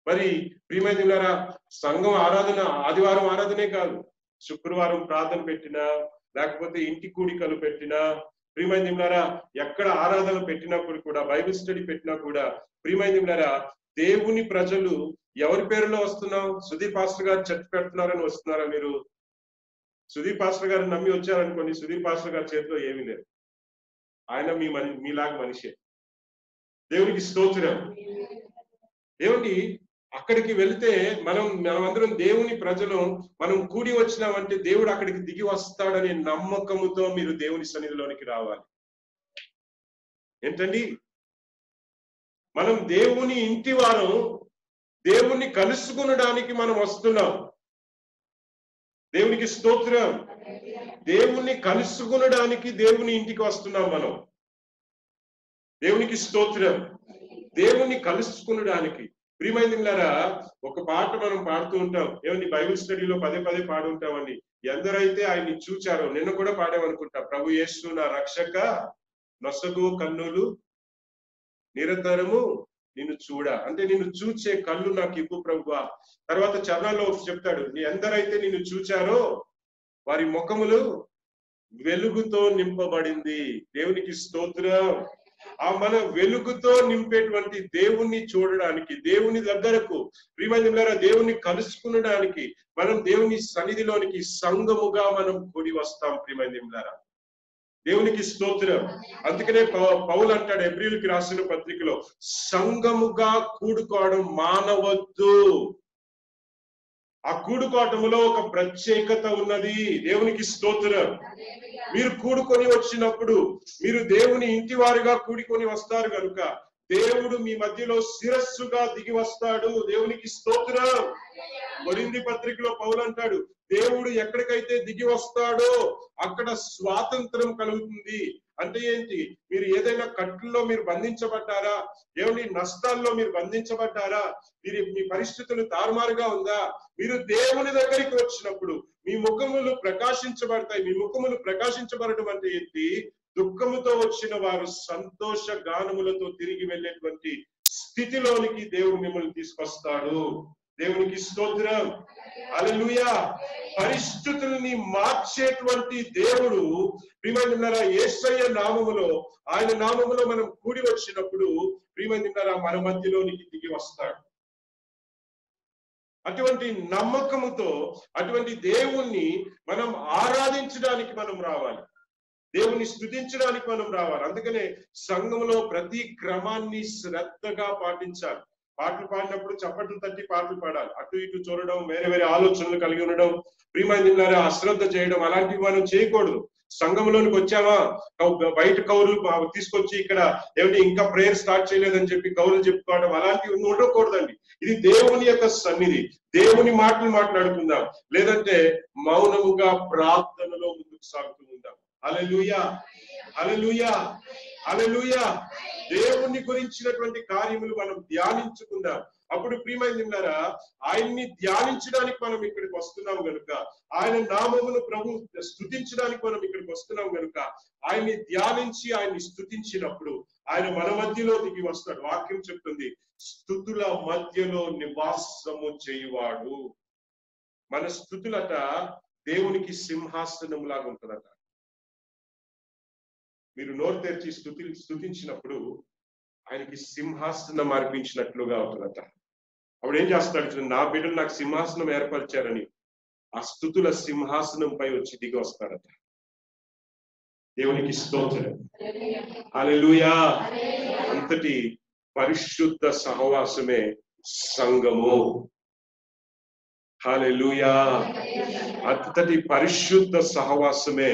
Speaker 1: మరి ప్రియమైనవారా, సంఘం ఆరాధన ఆదివారం ఆరాధనే కాదు, శుక్రవారం ప్రార్థన పెట్టినా లేకపోతే ఇంటి కూడికలు పెట్టినా, ప్రియమైనవారా ఎక్కడ ఆరాధన పెట్టినప్పుడు కూడా, బైబిల్ స్టడీ పెట్టినా కూడా, ప్రియమైనవారా దేవుని ప్రజలు ఎవరి పేరులో వస్తున్నాం? సుధీర్ పాస్టర్ గారు చర్చ్ పెడుతున్నారని వస్తున్నారా? మీరు సుధీర్ పాస్టర్ గారిని నమ్మి వచ్చారనుకోండి, సుధీర్ పాస్టర్ గారి చేతిలో ఏమీ లేదు. ఆయన మీలాగా మనిషే. దేవునికి స్తోత్రం. ఏమండి, అక్కడికి వెళితే మనమందరం దేవుని ప్రజలు, మనం కూడి వచ్చినామంటే దేవుడు అక్కడికి దిగి వస్తాడనే నమ్మకముతో మీరు దేవుని సన్నిధిలోనికి రావాలి. ఏంటండి, మనం దేవుని ఇంటి వారం, దేవుణ్ణి కలుసుకునడానికి మనం వస్తున్నాం. దేవునికి స్తోత్రం. దేవుణ్ణి కలుసుకునడానికి దేవుని ఇంటికి వస్తున్నాం మనం. దేవునికి స్తోత్రం. దేవుణ్ణి కలుసుకునడానికి. ప్రియమైనవారా, ఒక పాట మనం పాడుతూ ఉంటాం. ఏమండి, బైబిల్ స్టడీలో పదే పాడుంటామండి. ఎందరైతే ఆయన్ని చూచారో, నిన్న కూడా పాడామనుకుంటా, ప్రభు యేసు నా రక్షక, నొసగు కన్నులు నిరంతరము నిన్ను చూడ. అంటే నిన్ను చూచే కళ్ళు నాకు ఇవ్వు ప్రభువా. తర్వాత చరణాల్లో చెప్తాడు, ఎందరైతే నిన్ను చూచారో వారి ముఖములు వెలుగుతో నింపబడింది. దేవునికి స్తోత్రం. ఆ మన వెలుగుతో నింపేటువంటి దేవుణ్ణి చూడడానికి, దేవుని దగ్గరకు, ప్రియమైనవారా దేవుణ్ణి కలుసుకునడానికి మనం దేవుని సన్నిధిలోనికి సంఘముగా మనం కూడి వస్తాం. ప్రియమైనవారా దేవునికి స్తోత్రం. అందుకనే పౌలు అంటాడు హెబ్రీయులకి రాసిన పత్రికలో, సంఘముగా కూడుకోవడం మానవద్దు. ఆ కూడుకోవటంలో ఒక ప్రత్యేకత ఉన్నది. దేవునికి స్తోత్రం. మీరు కూడుకొని వచ్చినప్పుడు మీరు దేవుని ఇంటి వారుగా కూడుకొని వస్తారు కనుక దేవుడు మీ మధ్యలో శిరస్సుగా దిగి వస్తాడు. దేవునికి స్తోత్రం. కొరింథీ పత్రికలో పౌలు అంటాడు, దేవుడు ఎక్కడికైతే దిగి వస్తాడో అక్కడ స్వాతంత్రం కలుగుతుంది. అంటే ఏంటి? మీరు ఏదైనా కట్టుల్లో మీరు బంధించబడ్డారా? ఏమని నష్టాల్లో మీరు బంధించబడ్డారా? మీ పరిస్థితులు తారుమారుగా ఉందా? మీరు దేవుని దగ్గరికి వచ్చినప్పుడు మీ ముఖములు ప్రకాశించబడతాయి. మీ ముఖములు ప్రకాశించబడటం అంటే ఏంటి? దుఃఖముతో వచ్చిన వారు సంతోష గానములతో తిరిగి వెళ్ళేటువంటి స్థితిలోనికి దేవుడు మిమ్మల్ని తీసుకొస్తాడు. దేవునికి స్తోత్రం. హల్లెలూయా. పరిస్థితుల్ని మార్చేటువంటి దేవుడు ప్రియమైనవారా యేసయ్య నామములో, ఆయన నామములో మనం కూడి వచ్చినప్పుడు ప్రియమైనవారా మన మధ్యలోనికి దిగి వస్తాడు. అటువంటి నమ్మకముతో అటువంటి దేవుణ్ణి మనం ఆరాధించడానికి మనం రావాలి. దేవుని స్తుతించడానికి మనం రావాలి. అందుకనే సంఘంలో ప్రతి క్రమాన్ని శ్రద్ధగా పాటించాలి. పాటలు పాడినప్పుడు చప్పట్లు తట్టి పాటలు పాడాలి. అటు ఇటు చూడడం, వేరే ఆలోచనలు కలిగి ఉండడం, ప్రియమైనవారా అశ్రద్ధ చేయడం, అలాంటివి మనం చేయకూడదు. సంఘంలోనికి వచ్చామా, బయట కౌరులు తీసుకొచ్చి ఇక్కడ ఏమిటి ఇంకా ప్రేయర్ స్టార్ట్ చేయలేదని చెప్పి కౌరులు చెప్పుకోవడం, అలాంటివి ఉండకూడదండి. ఇది దేవుని యొక్క సన్నిధి. దేవుని మాటలు మాట్లాడుకుందాం, లేదంటే మౌనముగా ప్రార్థనలో ముందుకు సాగుతూ ఉందాం. హల్లెలూయా, హల్లెలూయా, హల్లెలూయా. దేవుని గురించినటువంటి కార్యములు మనం ధ్యానించుకుందాం. అప్పుడు ప్రియమైనవారా ఆయన్ని ధ్యానించడానికి మనం ఇక్కడికి వస్తున్నాం కనుక, ఆయన నామమును ప్రభు స్తుతించడానికి మనం ఇక్కడికి వస్తున్నాం కనుక, ఆయన్ని ధ్యానించి ఆయన్ని స్తుతించినప్పుడు ఆయన మన మధ్యలో దిగి వస్తాడు. వాక్యం చెప్తుంది, స్తుతుల మధ్యలో నివాసము చేయువాడు. మన స్తుతులట దేవునికి సింహాసనం లాగా ఉంటుందట. మీరు నోరు తెరిచి స్తుతించినప్పుడు ఆయనకి సింహాసనం అర్పించినట్లుగా అవుతుందట. అప్పుడు ఏం చేస్తాడు, నా బిడ్డలు నాకు సింహాసనం ఏర్పరిచారని ఆ స్తుతుల సింహాసనంపై వచ్చి దిగి వస్తాడట. దేవునికి స్తోత్రం, హల్లెలూయా. అంతటి పరిశుద్ధ సహవాసమే సంఘము, హల్లెలూయా. అంతటి పరిశుద్ధ సహవాసమే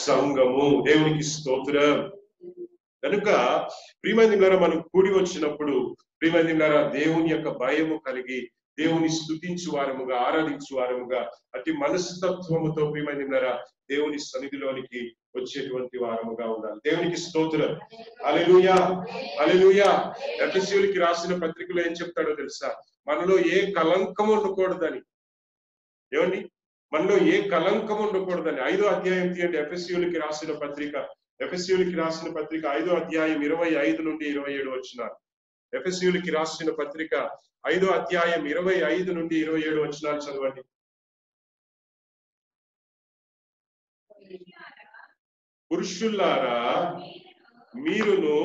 Speaker 1: సంఘము. దేవునికి స్తోత్రం. కనుక ప్రియమైనదిలారా, మనం కూడి వచ్చినప్పుడు ప్రియమైనదిలారా, దేవుని యొక్క భయము కలిగి దేవుని స్తుతించు వారముగా, ఆరాధించు వారముగా, అతి మనస్తత్వముతో ప్రియమైనదిలారా దేవుని సన్నిధిలోనికి వచ్చేటువంటి వారముగా ఉండాలి. దేవునికి స్తోత్రం, హల్లెలూయా, హల్లెలూయా. ఎఫెసీయులకి రాసిన పత్రికలో ఏం చెప్తాడో తెలుసా? మనలో ఏ కలంకం ఉండకూడదని. ఏమండి, మనలో ఏ కలంకం ఉండకూడదని 5వ అధ్యాయం తీయండి. ఎఫెసీయులకి రాసిన పత్రిక, ఎఫెసీయులకి రాసిన పత్రిక 5వ అధ్యాయం 25 నుండి 27 వచనాలు. ఎఫెసీయులకి రాసిన పత్రిక 5వ అధ్యాయం 25 నుండి 27 వచనాలు చదవండి. పురుషులారా, మీరును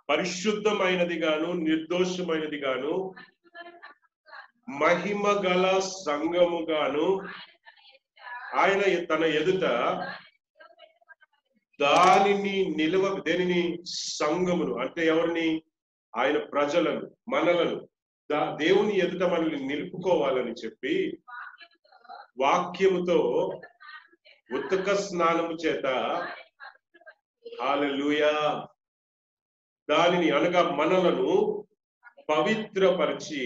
Speaker 1: పరిశుద్ధమైనది గాను నిర్దోషమైనది గాను మహిమ గల సంఘము గాను ఆయన తన ఎదుట దేనిని సంఘమును అంటే ఎవరిని? ఆయన ప్రజలను, మనలను దేవుని ఎదుట మనల్ని నిలుపుకోవాలని చెప్పి వాక్యముతో ఉత్తక స్నానము చేత, హల్లెలూయా, దానిని అనగా మనలను పవిత్రపరిచి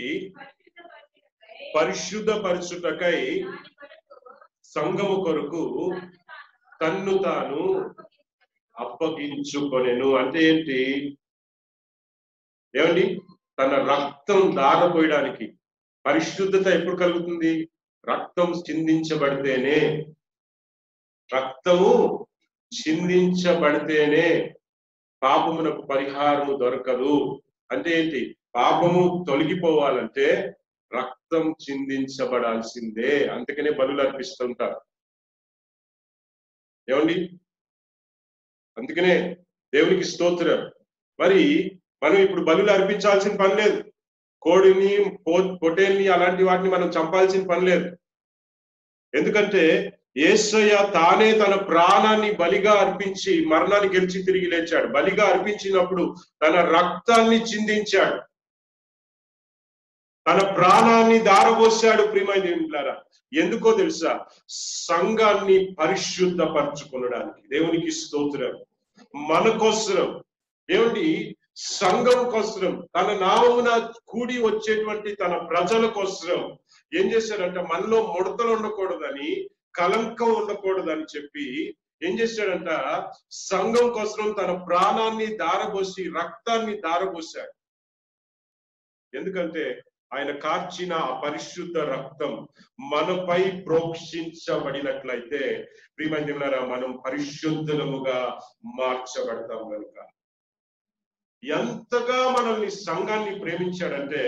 Speaker 1: పరిశుద్ధపరచుటకై సంఘము కొరకు తన్ను తాను అప్పగించుకొనెను. అంటే ఏంటి? ఏమండి, తన రక్తం దారపోయడానికి. పరిశుద్ధత ఎప్పుడు కలుగుతుంది? రక్తం చిందించబడితేనే. రక్తము చిందించబడితేనే పాపమునకు పరిహారము దొరకదు. అంటే ఏంటి? పాపము తొలగిపోవాలంటే రక్తం చిందించబడాల్సిందే. అందుకనే బలులు అర్పిస్తుంటారు. ఏమండి, అందుకనే దేవునికి స్తోత్రం. మరి మనం ఇప్పుడు బలులు అర్పించాల్సిన పని లేదు. కోడిని, పొటేల్ని అలాంటి వాటిని మనం చంపాల్సిన పని లేదు. ఎందుకంటే యేసయ్య తానే తన ప్రాణాన్ని బలిగా అర్పించి మరణాన్ని గెలిచి తిరిగి లేచాడు. బలిగా అర్పించినప్పుడు తన రక్తాన్ని చిందించాడు, తన ప్రాణాన్ని దారబోసాడు. ప్రియమైనలారా, ఎందుకో తెలుసా? సంఘాన్ని పరిశుద్ధపరచుకొనడానికి. దేవునికి స్తోత్రం. మన కోసరం, ఏమిటి? సంఘం కోసరం, తన నామమున కూడి వచ్చేటువంటి తన ప్రజల కోసరం ఏం చేశాడంట? మనలో ముడతలు ఉండకూడదని, కలంకం ఉండకూడదని చెప్పి ఏం చేశాడంట? సంఘం కోసం తన ప్రాణాన్ని దారబోసి, రక్తాన్ని దారబోసాడు. ఎందుకంటే ఆయన కార్చిన ఆ పరిశుద్ధ రక్తం మనపై ప్రోక్షించబడినట్లయితే ప్రియమైనలారా మనం పరిశుద్ధులముగా మార్చబడతాం. కనుక ఎంతగా మనల్ని సంఘాన్ని ప్రేమించాడంటే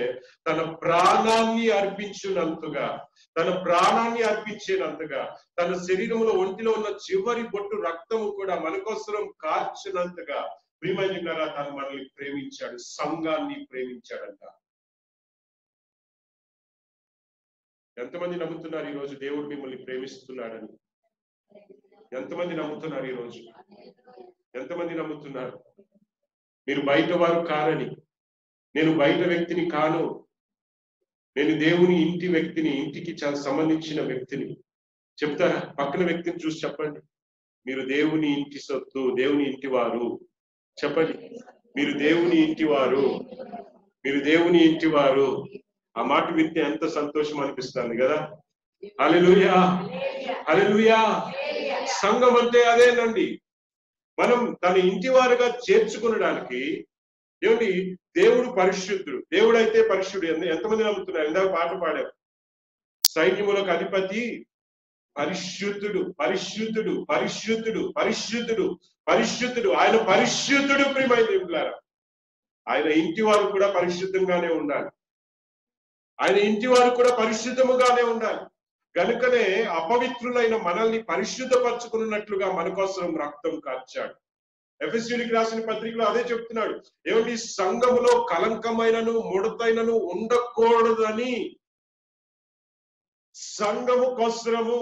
Speaker 1: తన ప్రాణాన్ని అర్పించినంతగా, తన ప్రాణాన్ని అర్పించేనంతగా, తన శరీరంలో ఒంటిలో ఉన్న చివరి బొట్టు రక్తము కూడా మన కోసం కార్చినంతగా ప్రియమైనలారా తను మనల్ని ప్రేమించాడు, సంఘాన్ని ప్రేమించాడంట. ఎంతమంది నమ్ముతున్నారు ఈరోజు దేవుడు మిమ్మల్ని ప్రేమిస్తున్నాడని? ఎంతమంది నమ్ముతున్నారు ఈరోజు? ఎంతమంది నమ్ముతున్నారు? మీరు బయట వారు కారని, నేను బయట వ్యక్తిని కాను, నేను దేవుని ఇంటి వ్యక్తిని, ఇంటికి సంబంధించిన వ్యక్తిని చెప్తారా? పక్కన వ్యక్తిని చూసి చెప్పండి, మీరు దేవుని ఇంటి సొత్తు, దేవుని ఇంటి వారు. చెప్పండి, మీరు దేవుని ఇంటి వారు, మీరు దేవుని ఇంటి వారు. ఆ మాట వింటే ఎంత సంతోషం అనిపిస్తుంది కదా. హల్లెలూయా, హల్లెలూయా. సంఘం అంటే అదేనండి. మనం తన ఇంటి వారుగా చేర్చుకునడానికి. ఏమిటి? దేవుడు పరిశుద్ధుడు. దేవుడు అయితే పరిశుద్ధుడు. ఎంతమంది నమ్ముతున్నారు? ఇందాక పాట పాడారు, సైన్యములకు అధిపతి పరిశుద్ధుడు, పరిశుద్ధుడు, పరిశుద్ధుడు, పరిశుద్ధుడు, పరిశుద్ధుడు. ఆయన పరిశుద్ధుడు. ప్రియమైనలారా, ఆయన ఇంటి వారు కూడా పరిశుద్ధంగానే ఉండాలి. ఆయన ఇంటి వారు కూడా పరిశుద్ధముగానే ఉండాలి. గనుకనే అపవిత్రులైన మనల్ని పరిశుద్ధపరచుకున్నట్లుగా మన కోసం రక్తం కార్చాడు. ఎఫెసీయులకు రాసిన పత్రికలో అదే చెప్తున్నాడు. ఏమంటే సంఘములో కలంకమైనను ముడతైనను ఉండకూడదని సంఘము కోసము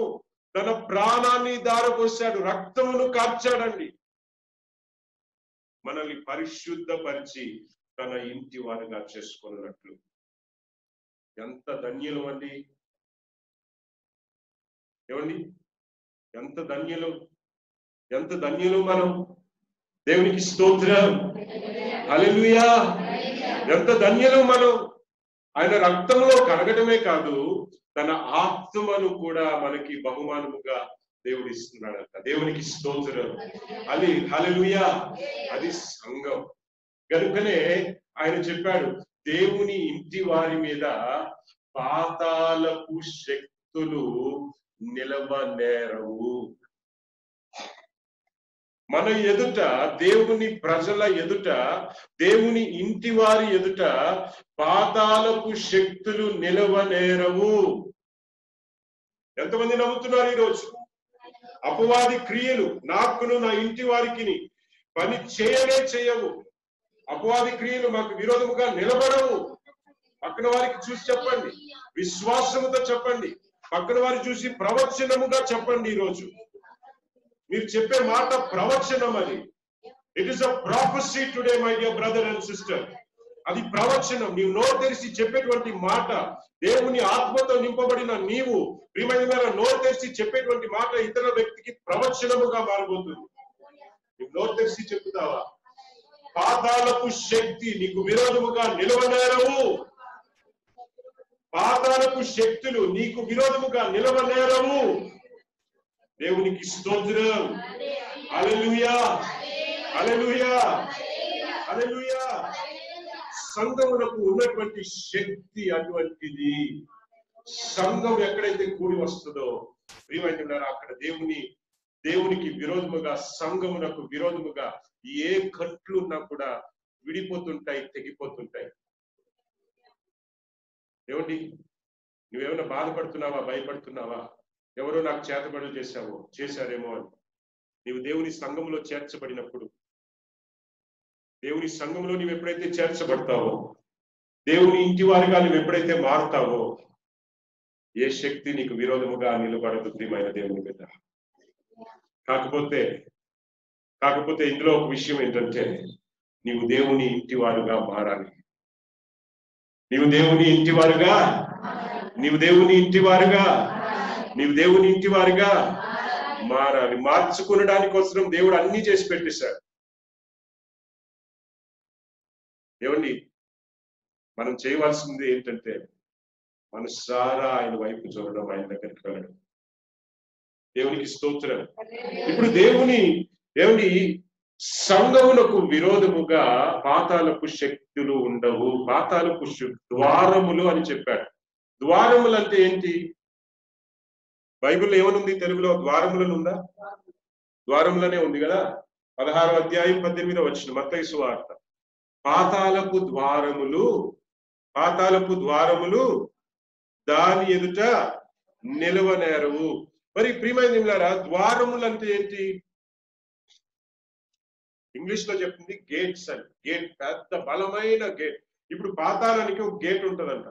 Speaker 1: తన ప్రాణాన్ని దారపోసాడు, రక్తమును కార్చాడండి. మనల్ని పరిశుద్ధపరిచి తన ఇంటి వారిగా చేసుకున్నట్లు. ఎంత ధన్యులు అండి, ఏమండి, ఎంత ధన్యులు, ఎంత ధన్యులు మనం. దేవునికి స్తోత్రం, హల్లెలూయా. ఎంత ధన్యులు మనం. ఆయన రక్తంలో కడగటమే కాదు, తన ఆత్మను కూడా మనకి బహుమానముగా దేవుడు ఇస్తున్నాడంట. దేవునికి స్తోత్రం, అది హల్లెలూయా. అది సంఘం. కనుకనే ఆయన చెప్పాడు, దేవుని ఇంటి వారి మీద పాతాళపు శక్తులు నిలవనేరవు. మన ఎదుట, దేవుని ప్రజల ఎదుట, దేవుని ఇంటి వారి ఎదుట పాతాళపు శక్తులు నిలవనేరవు. ఎంతమంది నమ్ముతున్నారు ఈరోజు? అపవాది క్రియలు నాకును నా ఇంటి వారికి పని చేయవు. అపవాది క్రియలు మాకు విరోధముగా నిలబడవు. పక్కన వారికి చూసి చెప్పండి, విశ్వాసముతో చెప్పండి. పక్కన వారి చూసి ప్రవచనముగా చెప్పండి. ఈరోజు మీరు చెప్పే మాట ప్రవచనం. అది it is a prophecy today my dear brother and sister. అది ప్రవచనం. నీవు నోరు తెరిచి చెప్పేటువంటి మాట, దేవుని ఆత్మతో నింపబడిన నీవు ప్రియమైన నోరు తెరిచి చెప్పేటువంటి మాట ఇతర వ్యక్తికి ప్రవచనముగా మారబోతుంది. నువ్వు నోరు తెరిచి చెప్తావా? పాతాళపు శక్తి నీకు విరోధముగా నిలవనేరవు. పాతాళపు శక్తులు నీకు విరోధముగా నిలవనేరవు. దేవునికి స్తోత్రం, హల్లెలూయా, హల్లెలూయా, హల్లెలూయా. సంఘమునకు ఉన్నటువంటి శక్తి అటువంటిది. సంఘం ఎక్కడైతే కూడి వస్తుందో ప్రియమైనవారా, అక్కడ దేవునికి విరోధముగా, సంఘమునకు విరోధముగా ఏ కట్లు ఉన్నా కూడా విడిపోతుంటాయి, తెగిపోతుంటాయి. ఏమండి, నువ్వేమైనా బాధపడుతున్నావా, భయపడుతున్నావా? ఎవరో నాకు చేతబడులు చేశారేమో అని. నీవు దేవుని సంఘంలో చేర్చబడినప్పుడు, దేవుని సంఘంలో నువ్వు ఎప్పుడైతే చేర్చబడతావో, దేవుని ఇంటి వారిగా నువ్వు ఎప్పుడైతే మారుతావో, ఏ శక్తి నీకు విరోధముగా నిలబడదు ప్రియమైన దేవుని మీద. కాకపోతే ఇందులో ఒక విషయం ఏంటంటే, నీవు దేవుని ఇంటి వారుగా మారాలి. నీవు దేవుని ఇంటి వారుగా మారాలి. మార్చుకునడానికి కోసం దేవుడు అన్ని చేసి పెట్టేశాడు. ఏమండి, మనం చేయవలసింది ఏంటంటే మనసారా ఆయన వైపు చూడడం, ఆయన దగ్గరికి వెళ్ళడం. దేవునికి స్తోత్రం. ఇప్పుడు ఏమండి, సంఘమునకు విరోధముగా పాతాళపు శక్తులు ఉండవు. పాతాళపు ద్వారములు అని చెప్పాడు. ద్వారములు అంటే ఏంటి? బైబిల్లో ఏమనుంది? తెలుగులో ద్వారములను ఉందా? ద్వారములనే ఉంది కదా. 16వ అధ్యాయం 18వ వచనం మత్తయి సువార్త. పాతాళపు ద్వారములు దాని ఎదుట నిలవనేరవు. మరి ప్రియమైనవారా, ద్వారములు అంటే ఏంటి? ఇంగ్లీష్ లో చెప్తుంది గేట్స్ అని. గేట్, పెద్ద బలమైన గేట్. ఇప్పుడు పాతాళానికి ఒక గేట్ ఉంటదంట.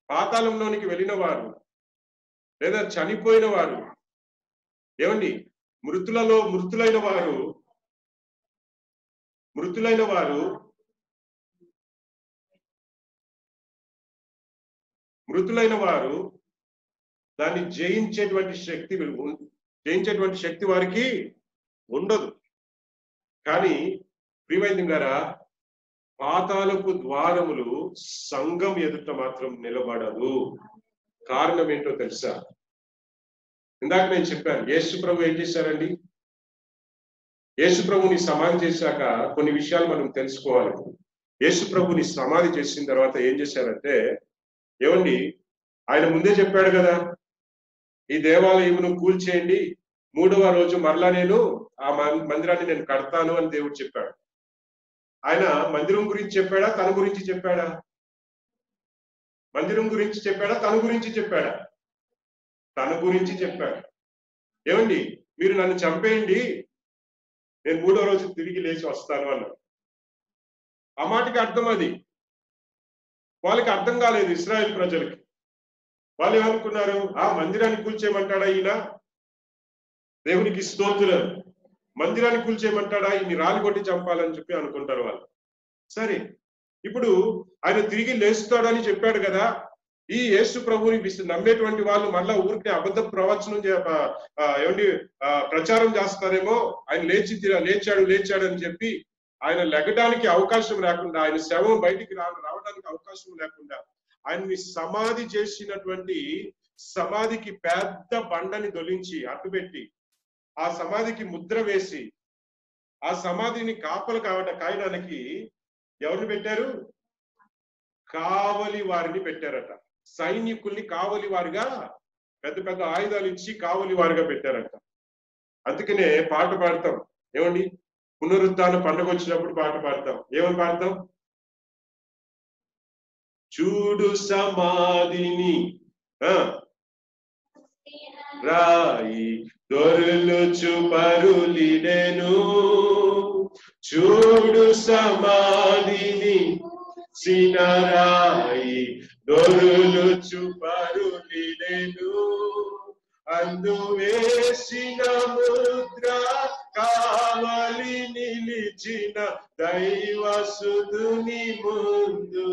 Speaker 1: పాతాళంలోనికి వెళ్ళిన వారు లేదా చనిపోయిన వారు, ఏమండి, మృతులైన వారు దాన్ని జయించేటువంటి శక్తి వారికి ఉండదు. కానీ ప్రియమైనవారా, పాతాళపు ద్వారములు సంఘం ఎదుట మాత్రం నిలబడదు. కారణం ఏంటో తెలుసా? ఇందాక నేను చెప్పాను, యేసు ప్రభు ఏం చేశారండి? యేసు ప్రభుని సమాధి చేశాక కొన్ని విషయాలు మనం తెలుసుకోవాలి. యేసు ప్రభుని సమాధి చేసిన తర్వాత ఏం చేశారంటే, ఏమండి, ఆయన ముందే చెప్పాడు కదా, ఈ దేవాలయమును కూల్చేయండి, 3వ రోజు మరలా నేను ఆ మందిరాన్ని నేను కడతాను అని దేవుడు చెప్పాడు. ఆయన మందిరం గురించి చెప్పాడా, తన గురించి చెప్పాడా? మందిరం గురించి చెప్పాడా, తన గురించి చెప్పాడా? తన గురించి చెప్పాడు. ఏమండి, మీరు నన్ను చంపేయండి, నేను 3వ రోజు తిరిగి లేచి వస్తాను అన్నాడు. ఆ మాటకి అర్థం అది. వాళ్ళకి అర్థం కాలేదు, ఇశ్రాయేల్ ప్రజలకి. వాళ్ళు ఏమనుకున్నారు, ఆ మందిరాన్ని కూల్చేయమంటాడా ఈయన? దేవునికి స్తోత్రం. మందిరాన్ని కూల్చేయమంటాడా, ఈయన్ని రాళ్ళు కొట్టి చంపాలని చెప్పి అనుకుంటారు వాళ్ళు. సరే, ఇప్పుడు ఆయన తిరిగి లేస్తాడని చెప్పాడు కదా, ఈ యేసు ప్రభుని నమ్మేటువంటి వాళ్ళు మళ్ళా ఊరికి అబద్ధ ప్రవచనం ఏమండి ప్రచారం చేస్తారేమో, ఆయన లేచాడు అని చెప్పి ఆయన లెగడానికి అవకాశం లేకుండా, ఆయన శవం బయటికి రావడానికి అవకాశం లేకుండా, ఆయన్ని సమాధి చేసినటువంటి సమాధికి పెద్ద బండని దొలించి అడ్డుపెట్టి, ఆ సమాధికి ముద్ర వేసి, ఆ సమాధిని కాయడానికి ఎవరిని పెట్టారు? కావలి వారిని పెట్టారట. సైనికుల్ని కావలి వారిగా, పెద్ద పెద్ద ఆయుధాలు ఇచ్చి కావలి వారిగా పెట్టారట. అందుకనే పాట పాడతాం. ఏమండి, పునరుద్ధాన పండుగ వచ్చినప్పుడు పాట పాడతాం. ఏమని పాడతాం? చూడు సమాధిని రాయి దొరులుచు పరులిడెను, చూడు సమాధిని సినరాయి దొరులుచు పరులిడెను, అందు వేసిన ముద్ర కావలి నిలిచిన దైవసుతుని ముందు,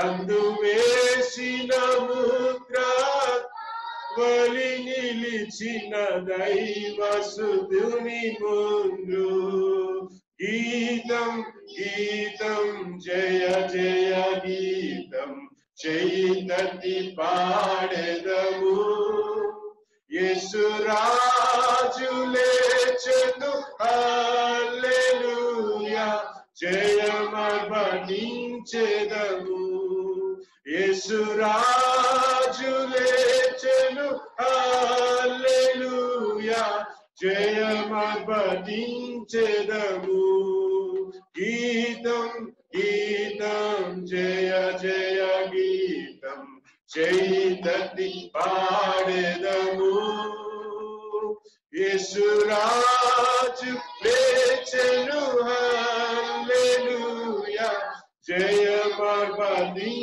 Speaker 1: అందు వేసిన ముద్ర కావలి నిలిచిన దైవసుతుని ముందు, గీతం గీతం జయ జయ గీతం చేయి పాడెదము, యేసు రాజు లేచెను హల్లెలూయా జయమర్పణించెదము, యేసు రాజు లేచెను హల్లెలూయా జయమర్పణించెదము, గీతం గీతం జయ జయ గీతం చేయి పాడెదము, యేసు రాజు లేచెను హల్లెలూయా జయమర్పణించెదము.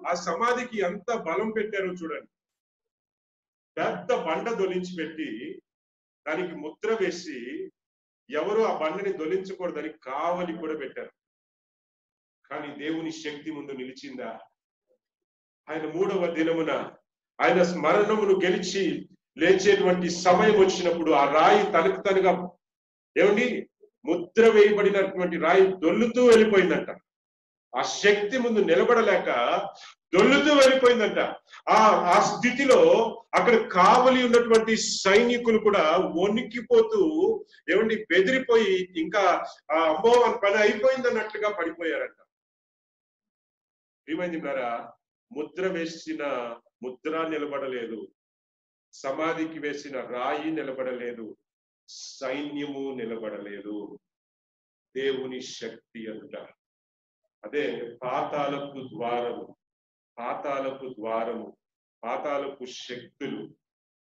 Speaker 1: ఆ సమాధికి ఎంత బలం పెట్టారో చూడండి. పెద్ద బండ దొలించి పెట్టి దానికి ముద్ర వేసి, ఎవరు ఆ బండని దొలించకూడదని కావలి కూడా పెట్టారు. కానీ దేవుని శక్తి ముందు నిలిచిందా? ఆయన 3వ దినమున ఆయన మరణమును గెలిచి లేచేటువంటి సమయం వచ్చినప్పుడు ఆ రాయి తనకు తనగా ఏమండి ముద్ర వేయబడినటువంటి రాయి దొల్లుతూ వెళ్ళిపోయిందంట. ఆ శక్తి ముందు నిలబడలేక దొల్లుతూ వెళ్ళిపోయిందంట. ఆ స్థితిలో అక్కడ కావలి ఉన్నటువంటి సైనికులు కూడా వణికిపోతూ ఏమండి బెదిరిపోయి, ఇంకా అమ్మో మన పని అయిపోయిందన్నట్లుగా పడిపోయారంట. ఏమైంది గారా? ముద్ర వేసిన ముద్ర నిలబడలేదు, సమాధికి వేసిన రాయి నిలబడలేదు, సైన్యము నిలబడలేదు. దేవుని శక్తి అంట. అదే పాతాళపు ద్వారము, పాతాళపు ద్వారము, పాతాళపు శక్తులు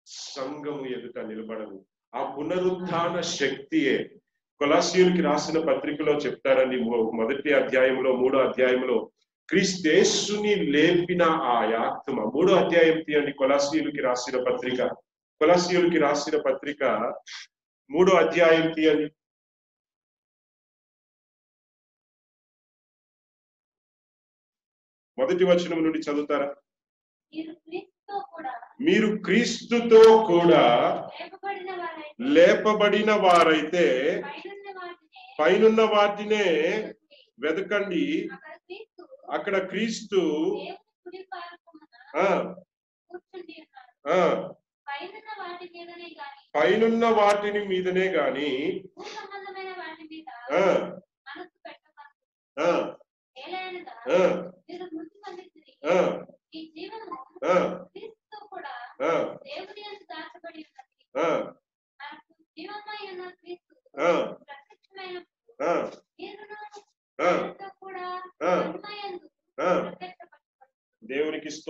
Speaker 1: సంఘము ఎదుట నిలబడవు. ఆ పునరుత్థాన శక్తియే కొలస్సీయులకి రాసిన పత్రికలో చెప్తారండి. 1వ అధ్యాయంలో 3వ అధ్యాయంలో క్రీస్తేసుని లేపిన ఆ ఆత్మ. 3వ అధ్యాయం తీయండి, కొలస్సీయులకి రాసిన పత్రిక. కొలస్సీయులకి రాసిన పత్రిక 3వ అధ్యాయం తీయండి. మొదటి వచనం నుండి చదువుతారా? మీరు క్రీస్తుతో కూడా లేపబడిన వారైతే పైనున్న వాటినే వెతకండి, అక్కడ క్రీస్తు పైనున్న వాటిని మీదనే గాని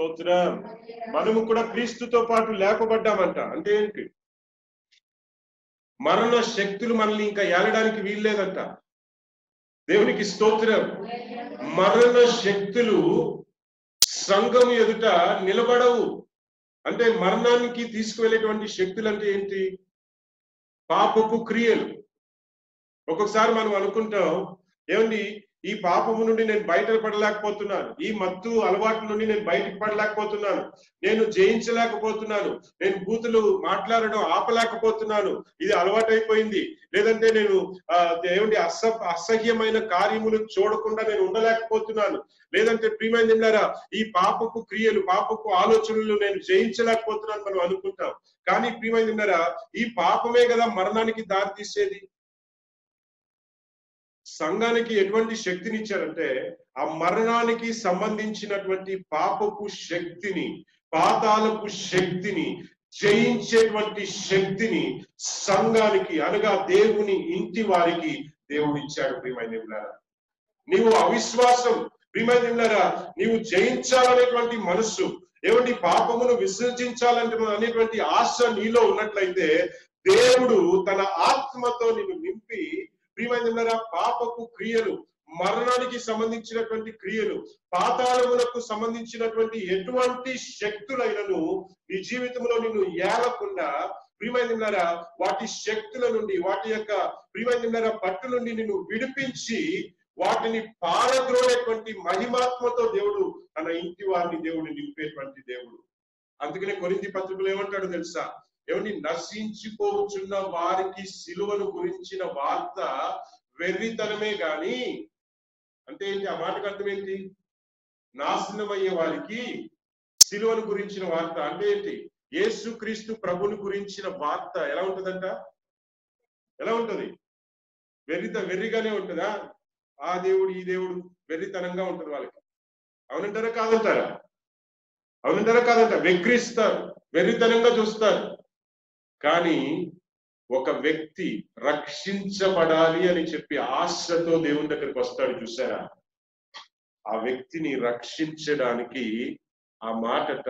Speaker 1: స్తోత్రం. మనము కూడా క్రీస్తుతో పాటు లేపబడ్డామంట. అంటే ఏంటి? మరణ శక్తులు మనల్ని ఇంకా ఏలడానికి వీల్లేదంట. దేవునికి స్తోత్రం. మరణ శక్తులు సంఘం ఎదుట నిలబడవు. అంటే మరణానికి తీసుకువెళ్ళేటువంటి శక్తులు అంటే ఏంటి? పాపపు క్రియలు. ఒక్కొక్కసారి మనం అనుకుంటాం, ఏమండి ఈ పాపము నుండి నేను బయటపడలేకపోతున్నాను, ఈ మత్తు అలవాటు నుండి నేను బయటకు పడలేకపోతున్నాను, నేను జయించలేకపోతున్నాను, నేను బూతులు మాట్లాడడం ఆపలేకపోతున్నాను, ఇది అలవాటైపోయింది, లేదంటే నేను ఏమండి అసహ్యమైన కార్యములు చూడకుండా నేను ఉండలేకపోతున్నాను, లేదంటే ప్రియమైనదిన్నారా ఈ పాపపు క్రియలు పాపపు ఆలోచనలు నేను జయించలేకపోతున్నాను మనం అనుకుంటాం. కానీ ప్రియమైనదిన్నారా ఈ పాపమే కదా మరణానికి దారి తీసేది. సంఘానికి ఎటువంటి శక్తిని ఇచ్చారంటే ఆ మరణానికి సంబంధించినటువంటి పాపపు శక్తిని, పాతాళపు శక్తిని జయించేటువంటి శక్తిని సంఘానికి అనగా దేవుని ఇంటి వారికి దేవుడు ఇచ్చాడు. ప్రియమైనదిన్నారా నీవు అవిశ్వాసం, ప్రియమైనదిన్నారా నీవు జయించాలనేటువంటి మనస్సు, ఏమంటే పాపమును విసర్జించాలంటే అనేటువంటి ఆశ నీలో ఉన్నట్లయితే దేవుడు తన ఆత్మతో నిన్ను నింపి ప్రియమైనదిన్నారా పాపపు క్రియలు, మరణానికి సంబంధించినటువంటి క్రియలు, పాతాళములకు సంబంధించినటువంటి ఎటువంటి శక్తులైనను నీ జీవితంలో నిన్ను ఏలకుండా ప్రియమైనదిన్నారా వాటి శక్తుల నుండి, వాటి యొక్క ప్రియమైనదిన్నారా పట్టు నుండి నిన్ను విడిపించి వాటిని పారద్రోలేటువంటి మహిమాత్మతో దేవుడు తన ఇంటి వారిని దేవుడు నింపేటువంటి దేవుడు. అందుకనే కొరింథీ పత్రికలో ఏమంటాడు తెలుసా? ఏమని? నశించిపోతున్న వారికి సిలువను గురించిన వార్త వెర్రితనమే గాని, అంటే ఏంటి ఆ మాటకు అర్థం ఏంటి? నాశనమయ్యే వారికి సిలువను గురించిన వార్త అంటే ఏంటి? యేసు క్రీస్తు ప్రభుని గురించిన వార్త ఎలా ఉంటదంట? ఎలా ఉంటది? వెర్రిగానే ఉంటుందా? ఆ దేవుడు ఈ దేవుడు వెర్రితనంగా ఉంటుంది వాళ్ళకి. అవునంటారా కాదంటారా? అవునంటారా కాదంట? వెక్రిస్తారు, వెర్రితనంగా చూస్తారు. కానీ ఒక వ్యక్తి రక్షించబడాలి అని చెప్పి ఆశతో దేవుని దగ్గరికి వస్తాడు చూసారా? ఆ వ్యక్తిని రక్షించడానికి ఆ మాటట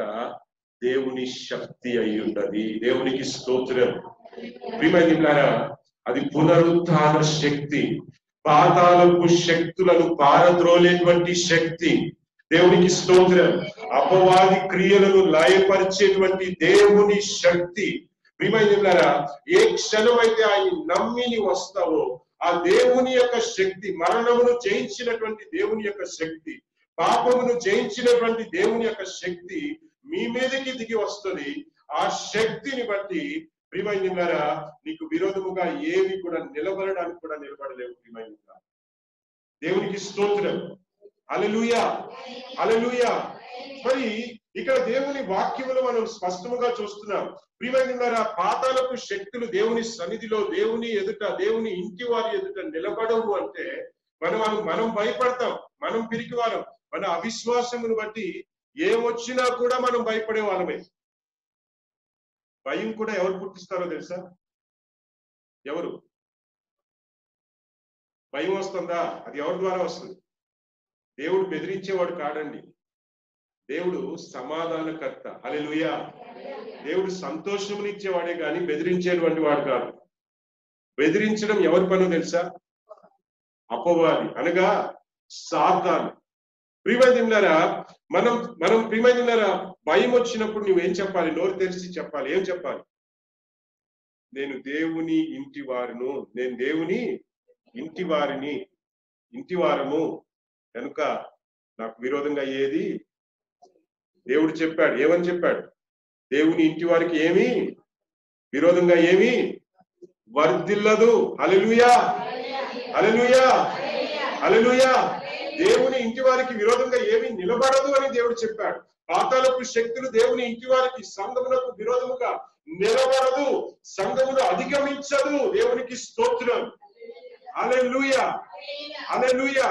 Speaker 1: దేవుని శక్తి అయి ఉన్నది. దేవునికి స్తోత్రం. ప్రియమైనదిన్నారా అది పునరుత్థాన శక్తి, పాతాళపు శక్తులను పారద్రోలేటువంటి శక్తి. దేవునికి స్తోత్రం. అపవాది క్రియలను లయపరిచేటువంటి దేవుని శక్తి. ప్రియమైనదిన్నారా ఏ క్షణం అయితే ఆయన నమ్మి నీ వస్తావో ఆ దేవుని యొక్క శక్తి, మరణమును జయించినటువంటి దేవుని యొక్క శక్తి, పాపమును జయించినటువంటి దేవుని యొక్క శక్తి మీ మీదకి దిగి వస్తుంది. ఆ శక్తిని బట్టి ప్రియమైనదిన్నారా నీకు విరోధముగా ఏవి కూడా నిలబడడానికి కూడా నిలబడలేవు. ప్రియమైనదిన్నారా దేవునికి స్తోత్రం. హల్లెలూయా, హల్లెలూయా. మరి ఇక్కడ దేవుని వాక్యములు మనం స్పష్టముగా చూస్తున్నాం. ప్రియమైనదిన్నారా పాతాళపు శక్తులు దేవుని సన్నిధిలో, దేవుని ఎదుట, దేవుని ఇంటి వారి ఎదుట నిలబడవు అంటే మనం భయపడతాం. మనం పిరికివారం. మన అవిశ్వాసమును బట్టి ఏమొచ్చినా కూడా మనం భయపడే వాళ్ళమే. భయం కూడా ఎవరు పుట్టిస్తారో తెలుసా? ఎవరు? భయం వస్తుందా? అది ఎవరి ద్వారా వస్తుంది? దేవుడు బెదిరించేవాడు కాడండి. దేవుడు సమాధానకర్త. హల్లెలూయా. దేవుడు సంతోషమునిచ్చేవాడే కానీ బెదిరించేటువంటి వాడు కాదు. బెదిరించడం ఎవరి పనో తెలుసా? అపవాది అనగా సాతాను. ప్రియమైనదిన్నారా మనం ప్రియమైనదిన్నారా భయం వచ్చినప్పుడు నువ్వేం చెప్పాలి? నోరు తెరిచి చెప్పాలి. ఏం చెప్పాలి? నేను దేవుని ఇంటి వారును, నేను దేవుని ఇంటి వారిని, ఇంటి వారము కనుక నాకు విరోధంగా ఏది దేవుడు చెప్పాడు. ఏమని చెప్పాడు? దేవుని ఇంటి వారికి ఏమి విరోధంగా ఏమి వర్ధిల్లదు. హల్లెలూయా, హల్లెలూయా, హల్లెలూయా. దేవుని ఇంటి వారికి విరోధంగా ఏమి నిలబడదు అని దేవుడు చెప్పాడు. పాతాళపు శక్తులు దేవుని ఇంటి వారికి, సంఘమునకు విరోధముగా నిలబడదు, సంఘమును అధిగమించదు. దేవునికి స్తోత్రం. హల్లెలూయా, హల్లెలూయా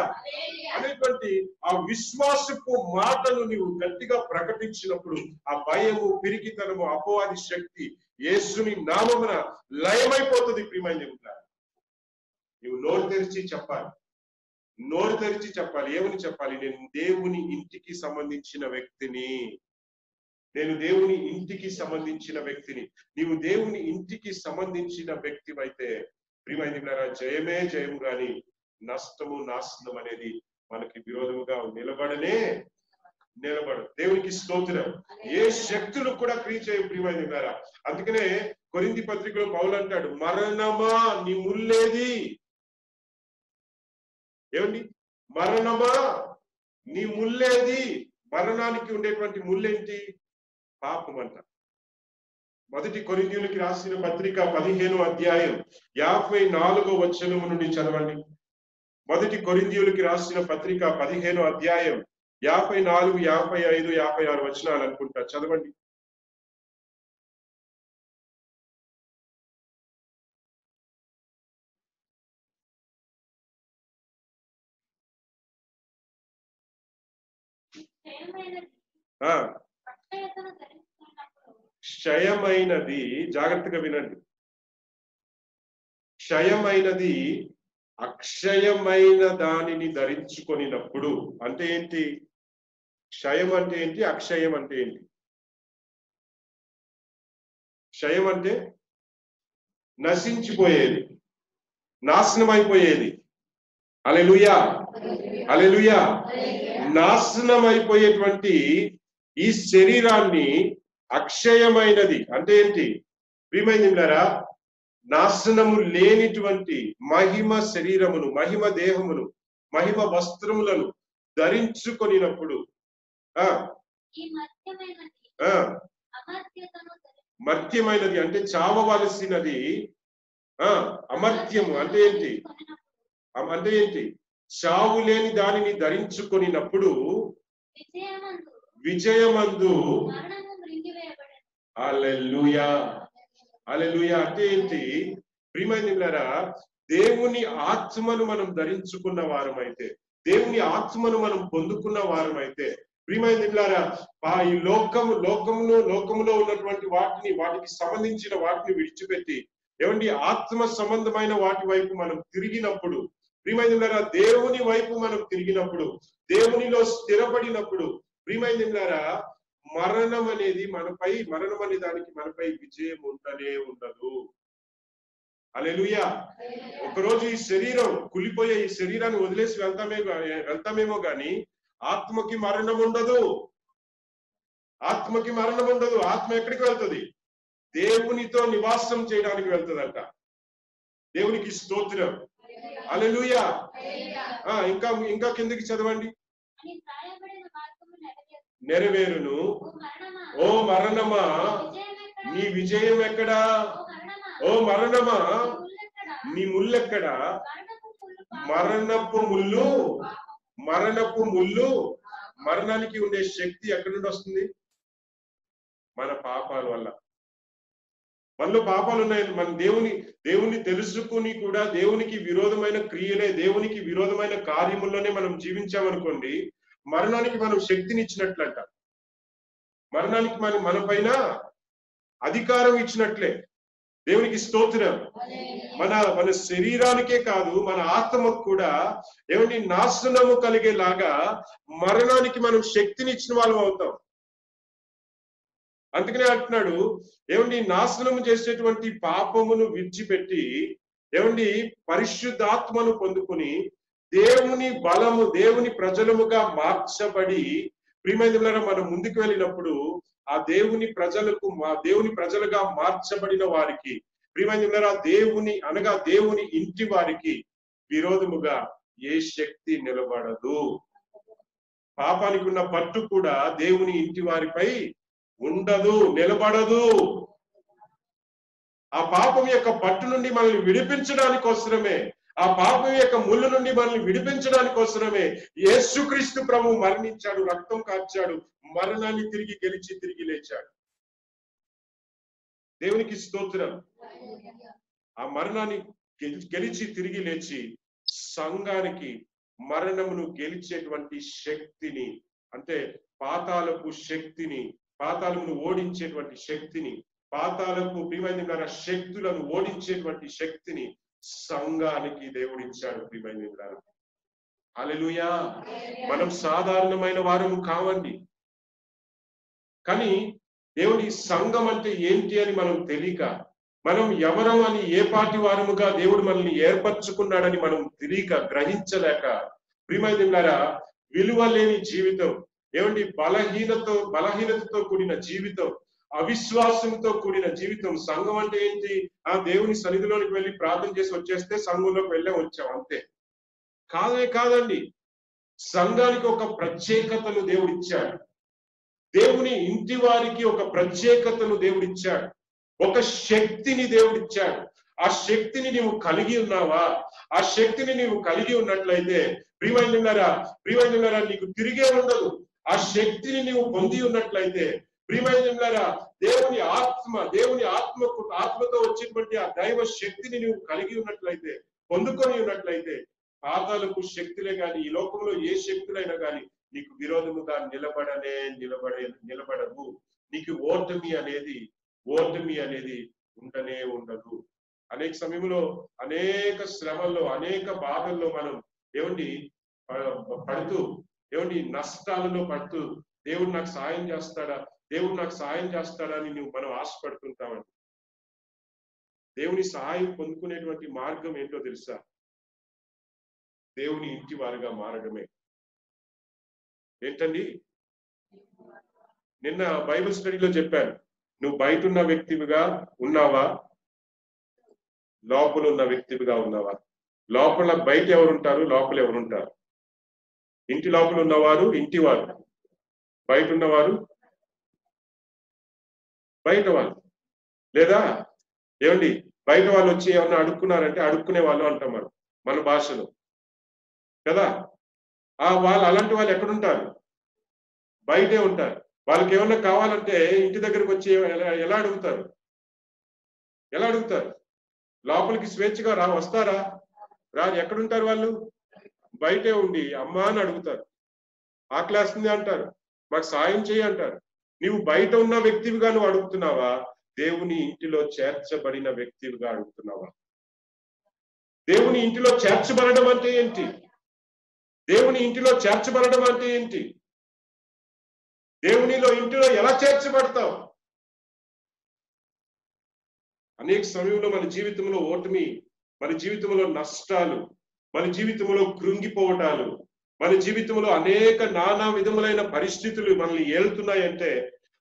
Speaker 1: అనేటువంటి ఆ విశ్వాసపు మాటను నీవు గట్టిగా ప్రకటించినప్పుడు ఆ భయము, పిరికితనము, అపవాది శక్తి యేసుని నామమున లయమైపోతుంది. ప్రియమైనదిన్నారా నీవు నోరు తెరిచి చెప్పాలి. నోరు తెరిచి చెప్పాలి. ఏమని చెప్పాలి? నేను దేవుని ఇంటికి సంబంధించిన వ్యక్తిని, నేను దేవుని ఇంటికి సంబంధించిన వ్యక్తిని. నీవు దేవుని ఇంటికి సంబంధించిన వ్యక్తివైతే ప్రియమైన జయమే జయం గాని నష్టము నాశనం అనేది మనకి విరోధముగా నిలబడదు. దేవునికి స్తోత్రం. ఏ శక్తులు కూడా క్రియ చేయవు ప్రియమైన. అందుకనే కొరింథీ పత్రికలో పౌలు అంటాడు, మరణమా నీ ముల్లేది? ఏమండి, మరణమా నీ ముల్లేది? మరణానికి ఉండేటువంటి ముల్లేంటి? పాపం అంట. మొదటి కొరింథీయులకి రాసిన పత్రిక 15వ అధ్యాయం 54వ వచనము నుండి చదవండి. మొదటి కొరింథీయులకి రాసిన పత్రిక 15వ అధ్యాయం 54, 55, 56 వచనాలు అనుకుంటా, చదవండి. క్షయమైనది, జాగ్రత్తగా వినండి, క్షయమైనది అక్షయమైన దానిని ధరించుకొనినప్పుడు. అంటే ఏంటి? క్షయం అంటే ఏంటి? అక్షయం అంటే ఏంటి? క్షయం అంటే నశించిపోయేది, నాశనం అయిపోయేది. హల్లెలూయా, హల్లెలూయా. నాశనం అయిపోయేటువంటి ఈ శరీరాన్ని అక్షయమైనది అంటే ఏంటి? ప్రియమైనదిరా, నాశనము లేనిటువంటి మహిమ శరీరమును, మహిమ దేహమును, మహిమ వస్త్రములను ధరించుకొనినప్పుడు మర్త్యమైనది అంటే చావవలసినది, అమర్త్యము అంటే ఏంటి? అంటే ఏంటి? చావు లేని దానిని ధరించుకొనినప్పుడు విజయమందు. హల్లెలూయా, హల్లెలూయా. అంటే ఏంటి? ప్రియమైనదిరా, దేవుని ఆత్మను మనం ధరించుకున్న వారమైతే, దేవుని ఆత్మను మనం పొందుకున్న వారమైతే, ప్రియమైనదిరా, ఈ లోకములో ఉన్నటువంటి వాటికి సంబంధించిన వాటిని విడిచిపెట్టి ఏమండి ఆత్మ సంబంధమైన వాటి వైపు మనం తిరిగినప్పుడు, ప్రియమైనదిరా, దేవుని వైపు మనం తిరిగినప్పుడు, దేవునిలో స్థిరపడినప్పుడు, ప్రియమైనదిరా, మరణం అనే దానికి మనపై విజయం ఉండదు. హల్లెలూయా. ఒకరోజు ఈ శరీరం కులిపోయే ఈ శరీరాన్ని వదిలేసి వెళ్తామేమో గాని ఆత్మకి మరణం ఉండదు. ఆత్మకి మరణం ఉండదు. ఆత్మ ఎక్కడికి వెళ్తుంది? దేవునితో నివాసం చేయడానికి వెళ్తుందంట. దేవునికి స్తోత్రం. హల్లెలూయా. ఇంకా కిందకి చదవండి. నెరవేరును. ఓ మరణమా నీ విజయం ఎక్కడా? ఓ మరణమా నీ ముల్లెక్కడా? మరణపు ముళ్ళు. మరణానికి ఉండే శక్తి ఎక్కడి నుండి వస్తుంది? మన పాపాల వల్ల. మనలో పాపాలు ఉన్నాయి. మన దేవుని తెలుసుకుని కూడా దేవునికి విరోధమైన క్రియలే, దేవునికి విరోధమైన కార్యముల్లోనే మనం జీవించామనుకోండి, మరణానికి మనం శక్తిని ఇచ్చినట్లంట. మరణానికి మన పైన అధికారం ఇచ్చినట్లే. దేవునికి స్తోత్రం. మన శరీరానికే కాదు, మన ఆత్మకు కూడా ఏమండి నాశనము కలిగేలాగా మరణానికి మనం శక్తిని ఇచ్చిన వాళ్ళం అవుతాం. అందుకనే అంటున్నాడు, ఏమండి నాశనము చేసేటువంటి పాపమును విడిచిపెట్టి ఏమండి పరిశుద్ధాత్మను పొందుకుని దేవుని బలము, దేవుని ప్రజలముగా మార్చబడి ప్రియమైనదిగా మనం ముందుకు వెళ్ళినప్పుడు ఆ దేవుని ప్రజలుగా మార్చబడిన వారికి, ప్రియమైనదిగా దేవుని ఇంటి వారికి విరోధముగా ఏ శక్తి నిలబడదు. పాపానికి ఉన్న పట్టు కూడా దేవుని ఇంటి వారిపై ఉండదు, నిలబడదు. ఆ పాపం యొక్క పట్టు నుండి మనల్ని విడిపించడానికి కోసమే, ఆ పాపం యొక్క ముళ్ళు నుండి మనల్ని విడిపించడానికి కోసమే యేసుక్రీస్తు ప్రభువు మరణించాడు, రక్తం కార్చాడు, మరణాన్ని గెలిచి తిరిగి లేచాడు. దేవునికి స్తోత్రం. ఆ మరణాన్ని గెలిచి తిరిగి లేచి సంఘానికి మరణమును గెలిచేటువంటి శక్తిని, అంటే పాతాళమును ఓడించేటువంటి శక్తిని, పాతాళపు ప్రియమైన శక్తులను ఓడించేటువంటి శక్తిని సంఘానికి దేవుడిచ్చాడు. ప్రియమైన హల్లెలూయా. మనం సాధారణమైన వారము కావండి, కానీ దేవుని సంఘం అంటే ఏంటి అని మనం తెలియక, మనం ఎవరం అని ఏ పార్టీ వారముగా దేవుడు మనల్ని ఏర్పరచుకున్నాడని మనం తెలియక, గ్రహించలేక, ప్రియమైనలారా విలువ లేని జీవితం, ఏమండి బలహీనతతో కూడిన జీవితం, అవిశ్వాసంతో కూడిన జీవితం. సంఘం అంటే ఏంటి? ఆ దేవుని సన్నిధిలోనికి వెళ్ళి ప్రార్థన చేసి వచ్చేస్తే సంఘంలోకి వచ్చాం అంతే. కాదండి. సంఘానికి ఒక ప్రత్యేకతను దేవుడిచ్చాడు. దేవుని ఇంటి వారికి ఒక ప్రత్యేకతను దేవుడిచ్చాడు. ఒక శక్తిని దేవుడిచ్చాడు. ఆ శక్తిని నీవు కలిగి ఉన్నావా? ఆ శక్తిని నీవు కలిగి ఉన్నట్లయితే ప్రియమైనలారా నీకు తిరిగే ఉండదు. ఆ శక్తిని నీవు పొంది ఉన్నట్లయితే ప్రియమైనలారా దేవుని ఆత్మతో వచ్చినటువంటి ఆ దైవ శక్తిని నువ్వు కలిగి ఉన్నట్లయితే, పొందుకొని ఉన్నట్లయితే, పాతాలకు శక్తులే గాని ఈ లోకంలో ఏ శక్తులైనా గాని నీకు విరోధముగా నిలబడవు. నీకు ఓటమి అనేది ఉండనే ఉండదు. అనేక సమయంలో, అనేక శ్రమల్లో, అనేక బాధల్లో మనం పడుతూ నష్టాలలో పడుతూ దేవుడు నాకు సాయం చేస్తాడా అని మనం ఆశపడుతుంటామండి. దేవుని సహాయం పొందుకునేటువంటి మార్గం ఏంటో తెలుసా? దేవుని ఇంటి వారిగా మారడమే. ఏంటండి? నిన్న బైబిల్ స్టడీలో చెప్పాను, నువ్వు బయట ఉన్న వ్యక్తివిగా ఉన్నావా, లోపల ఉన్న వ్యక్తివిగా ఉన్నావా? లోపల బయట ఎవరుంటారు, లోపల ఎవరుంటారు? ఇంటి లోపల ఉన్నవారు ఇంటి వారు, బయట ఉన్నవారు బయట వాళ్ళు. లేదా ఏమండి, బయట వాళ్ళు వచ్చి ఏమన్నా అడుక్కున్నారంటే అడుక్కునే వాళ్ళు అంటాం మన భాషలో కదా. వాళ్ళు అలాంటి వాళ్ళు ఎక్కడుంటారు? బయటే ఉంటారు. వాళ్ళకి ఏమన్నా కావాలంటే ఇంటి దగ్గరకు వచ్చి ఎలా అడుగుతారు? లోపలికి స్వేచ్ఛగా వస్తారా? ఎక్కడుంటారు వాళ్ళు? బయటే ఉండి అమ్మా అని అడుగుతారు. ఆకలేస్తుంది అంటారు, మాకు సాయం చేయి అంటారు. నీవు బయట ఉన్న వ్యక్తివిగా నువ్వు అడుగుతున్నావా? దేవుని ఇంటిలో చేర్చబడిన వ్యక్తివిగా అడుగుతున్నావా? దేవుని ఇంటిలో చేర్చబడడం అంటే ఏంటి? దేవుని ఇంటిలో చేర్చబడడం అంటే ఏంటి? ఇంటిలో ఎలా చేర్చబడతావు? అనేక సమయంలో మన జీవితంలో ఓటమి, మన జీవితంలో నష్టాలు, మన జీవితంలో కృంగిపోవటాలు, మన జీవితంలో అనేక నానా విధములైన పరిస్థితులు మనల్ని ఏలుతున్నాయంటే,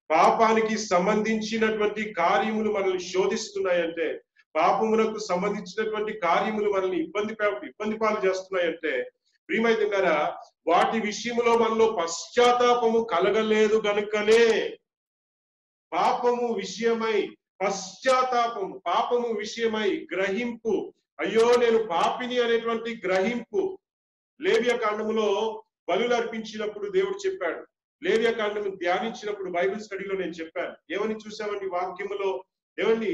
Speaker 1: పాపానికి సంబంధించినటువంటి కార్యములు మనల్ని శోధిస్తున్నాయంటే, పాపమునకు సంబంధించినటువంటి కార్యములు మనల్ని ఇబ్బంది పాలు చేస్తున్నాయంటే, ప్రియమైనవారా, వాటి విషయంలో మనలో పశ్చాత్తాపము కలగలేదు గనుకనే పాపము విషయమై గ్రహింపు, అయ్యో నేను పాపిని అనేటువంటి గ్రహింపు. లేవియా కాండములో బలులు అర్పించినప్పుడు దేవుడు చెప్పాడు. లేవియా కాండము ధ్యానించినప్పుడు బైబిల్ స్టడీలో నేను చెప్పాను, ఏమని చూసామండి వాక్యములో? ఏమండి,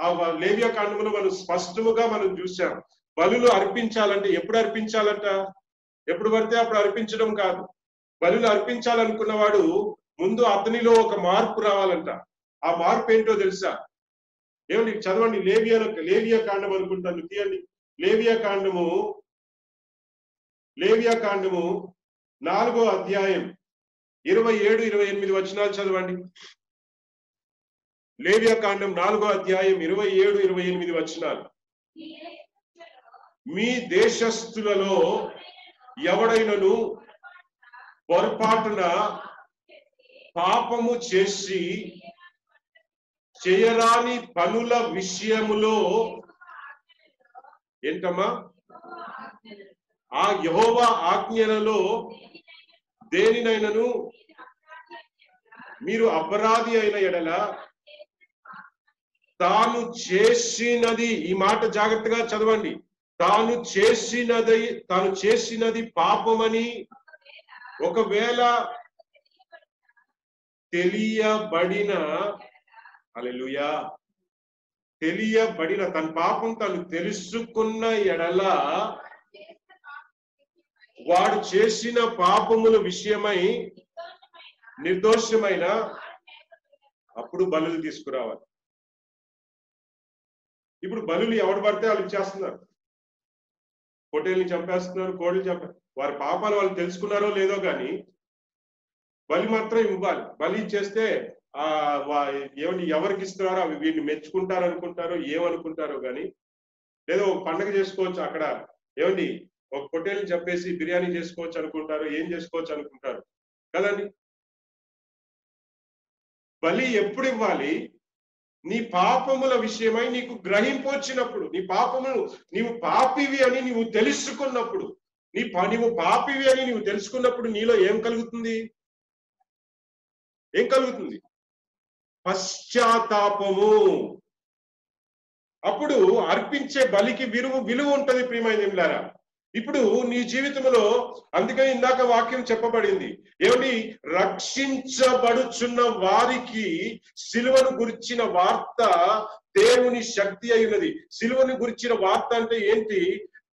Speaker 1: ఆ లేవియా కాండములో మనం స్పష్టముగా మనం చూసాం, బలులు అర్పించాలంటే ఎప్పుడు అర్పించాలంట? ఎప్పుడు పడితే అప్పుడు అర్పించడం కాదు. బలులు అర్పించాలనుకున్నవాడు ముందు అతనిలో ఒక మార్పు రావాలంట. ఆ మార్పు ఏంటో తెలుసా? ఏమండి, చదవండి. లేవియా కాండం అనుకుంటాను, తీయండి. లేవియా కాండము 4వ అధ్యాయం 27-28 వచనాలు చదవండి. లేవియా కాండం 4వ అధ్యాయం 27-28 వచనాలు. మీ దేశస్థులలో ఎవడైనను పొరపాటున పాపము చేసి చేయరాని పనుల విషయములో ఏంటమ్మా? ఆ యెహోవా ఆజ్ఞలలో దేనినైనను మీరు అపరాధి అయిన ఎడల తాను చేసినది, ఈ మాట జాగ్రత్తగా చదవండి, తాను చేసినది పాపమని ఒకవేళ తెలియబడిన, హల్లెలూయా, తన పాపం తను తెలుసుకున్న ఎడల వాడు చేసిన పాపముల విషయమై నిర్దోషమైన అప్పుడు బలులు తీసుకురావాలి. ఇప్పుడు బలులు ఎవడు పడితే వాళ్ళు ఇచ్చేస్తున్నారు. పొట్టేల్ని చంపేస్తున్నారు, కోడిని చంపేస్తున్నారు. వారి పాపాలు వాళ్ళు తెలుసుకున్నారో లేదో కానీ బలి మాత్రం ఇవ్వాలి. బలి ఇచ్చేస్తే ఏమండి ఎవరికి ఇస్తున్నారో అవి వీడిని మెచ్చుకుంటారు అనుకుంటారో ఏమనుకుంటారో కానీ, లేదో ఒక పండగ చేసుకోవచ్చు అక్కడ, ఏమండి ఒక పొట్టేల్ని చెప్పేసి బిర్యానీ చేసుకోవచ్చు అనుకుంటారు, ఏం చేసుకోవచ్చు అనుకుంటారు కదండి. బలి ఎప్పుడు ఇవ్వాలి? నీ పాపముల విషయమై నీకు గ్రహింపు వచ్చినప్పుడు, నీ పాపములు నీవు పాపివి అని నీవు తెలుసుకున్నప్పుడు, నీవు పాపివి అని నీవు తెలుసుకున్నప్పుడు నీలో ఏం కలుగుతుంది? ఏం కలుగుతుంది? పశ్చాత్తాపము. అప్పుడు అర్పించే బలికి విలువ ఉంటది ప్రియమైనలారా. ఇప్పుడు నీ జీవితంలో, అందుకని ఇందాక వాక్యం చెప్పబడింది, ఏమిటి? రక్షించబడుచున్న వారికి సిలువను గురించిన వార్త దేవుని శక్తి అయినది. సిలువను గురించిన వార్త అంటే ఏంటి?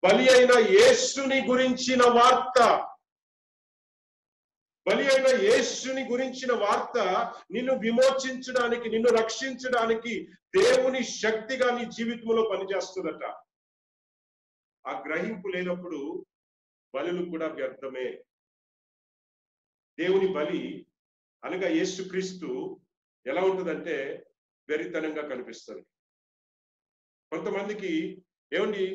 Speaker 1: బలి అయిన యేసుని గురించిన వార్త. బలి అయిన యేసుని గురించిన వార్త నిన్ను విమోచించడానికి, నిన్ను రక్షించడానికి దేవుని శక్తిగా నీ జీవితంలో పనిచేస్తుందట. ఆ గ్రహింపు లేనప్పుడు బలులు కూడా వ్యర్థమే. దేవుని బలి అనగా యేసుక్రీస్తు ఎలా ఉంటుందంటే వెరితనంగా కనిపిస్తుంది. కొంతమందికి ఏమండి,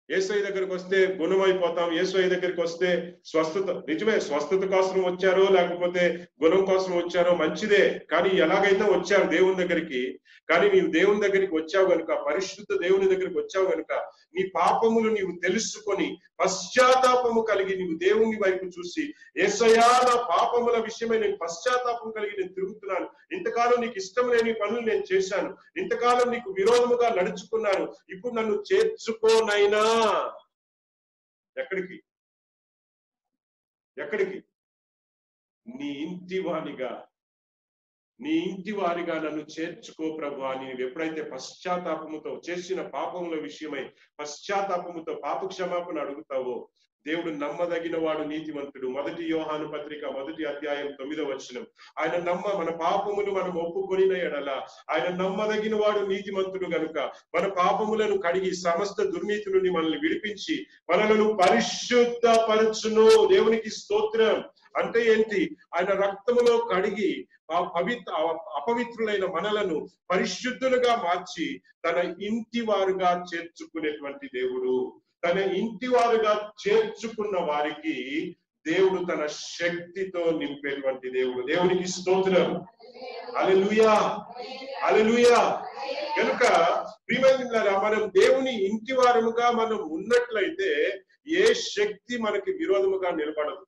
Speaker 1: యేసయ్య దగ్గరికి వస్తే గుణమైపోతాం, యేసయ్య దగ్గరికి వస్తే స్వస్థత. నిజమే, స్వస్థత కోసం వచ్చారో లేకపోతే గుణం కోసం వచ్చారో మంచిదే, కానీ ఎలాగైనా వచ్చారు దేవుని దగ్గరికి. కానీ నీవు దేవుని దగ్గరికి వచ్చావు కనుక, పరిశుద్ధ దేవుని దగ్గరికి వచ్చావు కనుక, నీ పాపములు నీవు తెలుసుకొని పశ్చాత్తాపము కలిగి నీవు దేవుని వైపు చూసి, యేసయ్యా నా పాపముల విషయమై నేను పశ్చాత్తాపం కలిగి నేను తిరుగుతున్నాను, ఇంతకాలం నీకు ఇష్టం లేని పనులు నేను చేశాను, ఇంతకాలం నీకు విరోధముగా నడుచుకున్నాను, ఇప్పుడు నన్ను చేర్చుకోనైనా. ఎక్కడికి? ఎక్కడికి? నీ ఇంటి వారిగా నన్ను చేర్చుకో ప్రభు అని నీవు ఎప్పుడైతే పశ్చాత్తాపముతో, చేసిన పాపముల విషయమై పశ్చాత్తాపముతో పాప క్షమాపణ అడుగుతావో, దేవుడు నమ్మదగిన వాడు, నీతిమంతుడు. 1 యోహాను పత్రిక 1వ అధ్యాయం 9వ వచనం. ఆయన మన పాపములు మనం ఒప్పుకొనిన ఎడల ఆయన నమ్మదగిన వాడు, నీతిమంతుడు గనుక మన పాపములను కడిగి సమస్త దుర్నీతి నుండి మనల్ని విడిపించి మనలను పరిశుద్ధపరచును. దేవునికి స్తోత్రం. అంటే ఏంటి? ఆయన రక్తములో కడిగి అపవిత్రులైన మనలను పరిశుద్ధులుగా మార్చి తన ఇంటి వారుగా చేర్చుకునేటువంటి దేవుడు. తన ఇంటి వారుగా చేర్చుకున్న వారికి దేవుడు తన శక్తితో నింపేటువంటి దేవుడు. దేవునికి స్తోత్రం. హల్లెలూయా, హల్లెలూయా. కనుక ప్రియమైనలారా, మనం దేవుని ఇంటి వారముగా మనం ఉన్నట్లయితే ఏ శక్తి మనకి విరోధముగా నిలబడదు.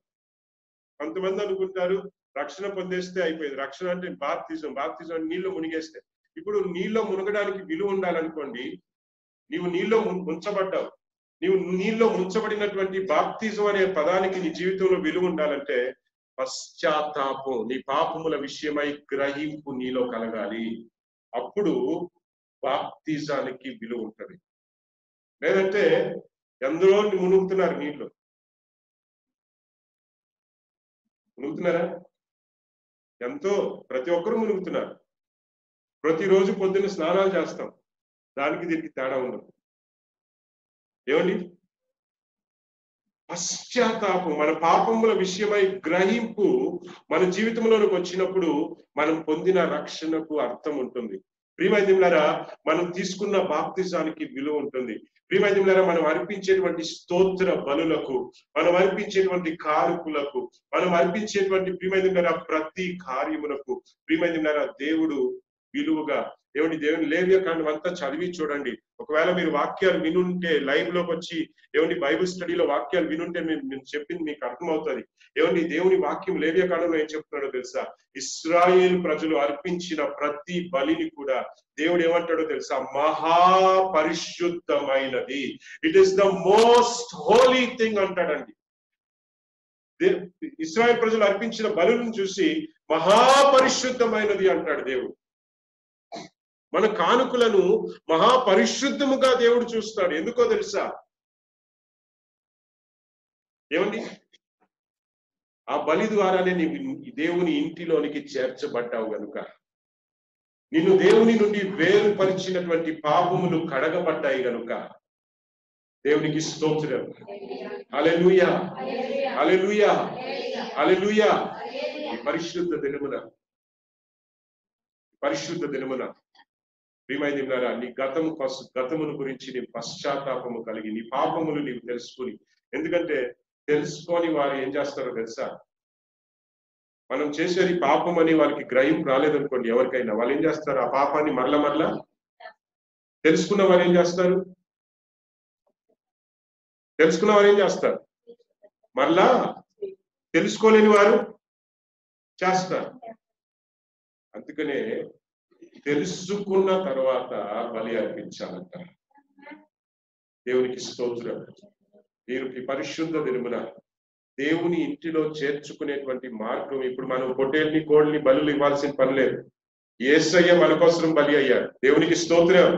Speaker 1: కొంతమంది అనుకుంటారు రక్షణ పొందేస్తే అయిపోయింది. రక్షణ అంటే బాప్తిజం నీళ్ళు మునిగేస్తే. ఇప్పుడు నీళ్ళలో మునగడానికి విలువ ఉండాలనుకోండి, నీవు నీళ్ళలో ముంచబడ్డావు, నీవు నీళ్ళలో ముంచబడినటువంటి బాప్తిజం అనే పదానికి నీ జీవితంలో విలువ ఉండాలంటే పశ్చాత్తాపం, నీ పాపముల విషయమై గ్రహింపు నీలో కలగాలి. అప్పుడు బాప్తిజానికి విలువ ఉంటది. లేదంటే ఎందరో మునుగుతున్నారు, నీళ్ళు మునుగుతున్నారా? ప్రతి ఒక్కరు మునుగుతున్నారు. ప్రతిరోజు పొద్దున్న స్నానాలు చేస్తాం, దానికి దీనికి తేడా ఉండదు. ఏమండి? పశ్చాత్తాపం, మన పాపముల విషయమై గ్రహింపు మన జీవితంలోకి వచ్చినప్పుడు మనం పొందిన రక్షణకు అర్థం ఉంటుంది. ప్రియమైనలారా, మనం తీసుకున్న బాప్తిజానికి విలువ ఉంటుంది. ప్రియమైనలారా, మనం అర్పించేటువంటి స్తోత్ర బలులకు, మనం అర్పించేటువంటి కానుకలకు, మనం అర్పించేటువంటి ప్రియమైనలారా ప్రతి కార్యములకు ప్రియమైనలారా దేవుడు విలువగా, దేవుని లేవ్యకాండం అంతా చదివి చూడండి. ఒకవేళ మీరు వాక్యాలు వినుంటే, లైవ్ లోకి వచ్చి బైబిల్ స్టడీలో వాక్యాలు వినుంటే నేను చెప్పింది మీకు అర్థమవుతుంది. దేవుని వాక్యం లేవ్యకాండంలో ఏం చెప్తున్నాడో తెలుసా? ఇశ్రాయేలు ప్రజలు అర్పించిన ప్రతి బలిని కూడా దేవుడు ఏమంటాడో తెలుసా? మహాపరిశుద్ధమైనది. It is the most holy thing అంటాడండి. ఇశ్రాయేలు ప్రజలు అర్పించిన బలులను చూసి మహాపరిశుద్ధమైనది అంటాడు దేవుడు. మన కానుకలను మహాపరిశుద్ధముగా దేవుడు చూస్తాడు. ఎందుకో తెలుసా? ఆ బలి ద్వారానే నీవు దేవుని ఇంటిలోనికి చేర్చబడ్డావు గనుక, నిన్ను దేవుని నుండి వేరుపరిచినటువంటి పాపములు కడగబడ్డాయి గనుక దేవునికి స్తోత్రం. హల్లెలూయా, హల్లెలూయా, హల్లెలూయా. పరిశుద్ధ దినమున పరిశుద్ధ దినమున ప్రియమైనదిన్నారా, నీ గతమును గురించి నీ పశ్చాత్తాపము కలిగి నీ పాపములు నీవు తెలుసుకుని, ఎందుకంటే తెలుసుకొని వారు ఏం చేస్తారో తెలుసా, మనం చేసేది పాపం అని వాళ్ళకి గ్రహింపు రాలేదనుకోండి, ఎవరికైనా వాళ్ళు ఏం చేస్తారు, ఆ పాపాన్ని మరల తెలుసుకున్న వారు ఏం చేస్తారు, తెలుసుకున్న వారు ఏం చేస్తారు, మరలా తెలుసుకోలేని వారు చేస్తారు. అందుకనే తెలుసుకున్న తర్వాత బలి అర్పించాలంట. దేవునికి స్తోత్రం. వీరికి పరిశుద్ధ దినమున దేవుని ఇంటిలో చేర్చుకునేటువంటి మార్గం, ఇప్పుడు మనం పొట్టేల్ని కోళ్ళని బలులు ఇవ్వాల్సిన పని లేదు. యేసయ్య మన కోసం బలి అయ్యాడు. దేవునికి స్తోత్రం.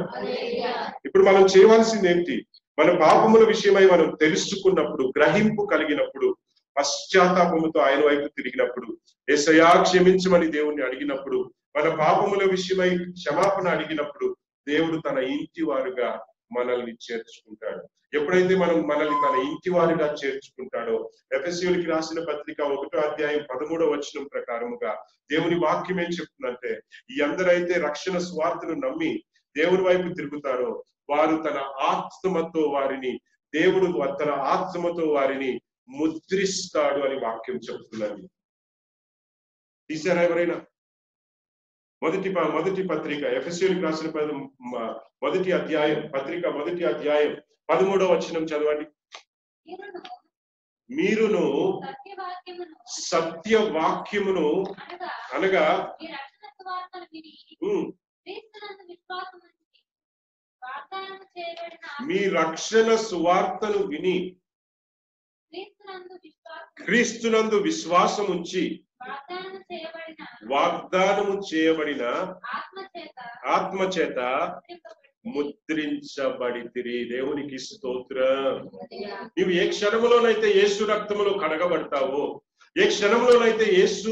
Speaker 1: ఇప్పుడు మనం చేయవలసింది ఏంటి, మన పాపముల విషయమై మనం తెలుసుకున్నప్పుడు, గ్రహింపు కలిగినప్పుడు, పశ్చాత్తాపముతో ఆయన వైపు తిరిగినప్పుడు, యేసయ్యా క్షమించమని దేవుణ్ణి అడిగినప్పుడు, మన పాపముల విషయమై క్షమాపణ అడిగినప్పుడు దేవుడు తన ఇంటి వారుగా మనల్ని చేర్చుకుంటాడు. ఎప్పుడైతే మనం మనల్ని తన ఇంటి వారుగా చేర్చుకుంటాడో, ఎఫెసీయులకి రాసిన పత్రిక 1వ అధ్యాయం 13వ వచనం ప్రకారముగా దేవుని వాక్యం ఏం చెప్తుందంటే, ఈ అందరైతే రక్షణ స్వార్థను నమ్మి దేవుని వైపు తిరుగుతారో వారు తన ఆత్మతో వారిని, దేవుడు తన ఆత్మతో వారిని ముద్రిస్తాడు అని వాక్యం చెప్తున్నది. తీసారా ఎవరైనా? మొదటి పత్రిక ఎఫెసీయులకు రాసిన మొదటి అధ్యాయం, పత్రిక 1వ అధ్యాయం 13వ వచనం చదవండి. మీరును సత్యవాక్యమును అనగా మీ రక్షణ సువార్తను విని క్రీస్తునందు విశ్వాసం ఉంచి వాగ్దానము చేయబడిన ఆత్మచేత ముద్రించబడితిరి. దేవునికి స్తోత్రం. నీవు ఏ క్షణంలోనైతే యేసు రక్తములో కడగబడతావో, ఏ క్షణంలోనైతే యేసు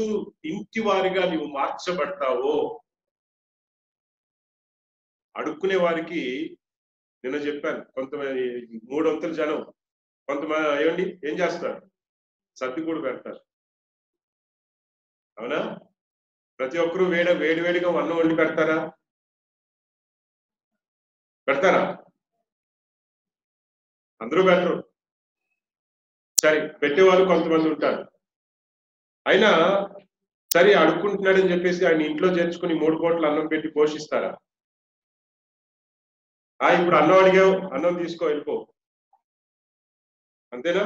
Speaker 1: ఇంటి వారిగా నీవు మార్చబడతావో, అడుక్కునే వారికి నిన్న చెప్పాను, కొంతమంది 300 జనం, కొంతమంది ఏమండి ఏం చేస్తారు, సర్ది కూడా పెడతారు. అవునా? ప్రతి ఒక్కరూ వేడివేడిగా అన్నం వండి పెడతారా? అందరూ పెట్టరు. సరే, పెట్టేవాళ్ళు కొంతమంది ఉంటారు. అయినా సరే అడుక్కుంటున్నాడని చెప్పేసి ఆయన ఇంట్లో చేర్చుకుని 3 పూటలు అన్నం పెట్టి పోషిస్తారా? ఇప్పుడు అన్నం అడిగావు, అన్నం తీసుకో వెళ్ళిపో, అంతేనా?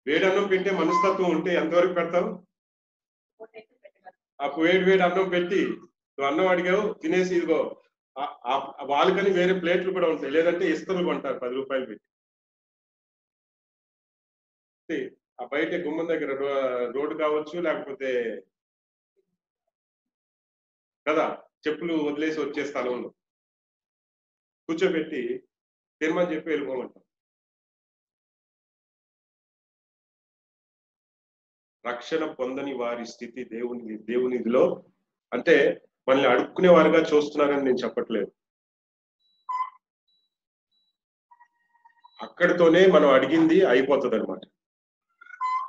Speaker 1: వేడి అన్నం పెట్టే మనస్తత్వం ఉంటే ఎంతవరకు పెడతావు? ఆ వేడి అన్నం పెట్టి, నువ్వు అన్నం అడిగావు తినేసి ఇదిగో, వాళ్ళకని వేరే ప్లేట్లు కూడా ఉంటాయి, లేదంటే ఇస్తలు కొంటారు 10 రూపాయలు పెట్టి. ఆ బయట గుమ్మం దగ్గర రోడ్డు కావచ్చు, లేకపోతే కదా చెప్పులు వదిలేసి వచ్చే స్థలంలో కూర్చోబెట్టి తినమని చెప్పి వెళ్ళిపోమంటాం. రక్షణ పొందని వారి స్థితి దేవునిదిలో అంటే మనల్ని అడుక్కునే వారుగా చూస్తున్నారని నేను చెప్పట్లేదు. అక్కడితోనే మనం అడిగింది అయిపోతుంది అనమాట.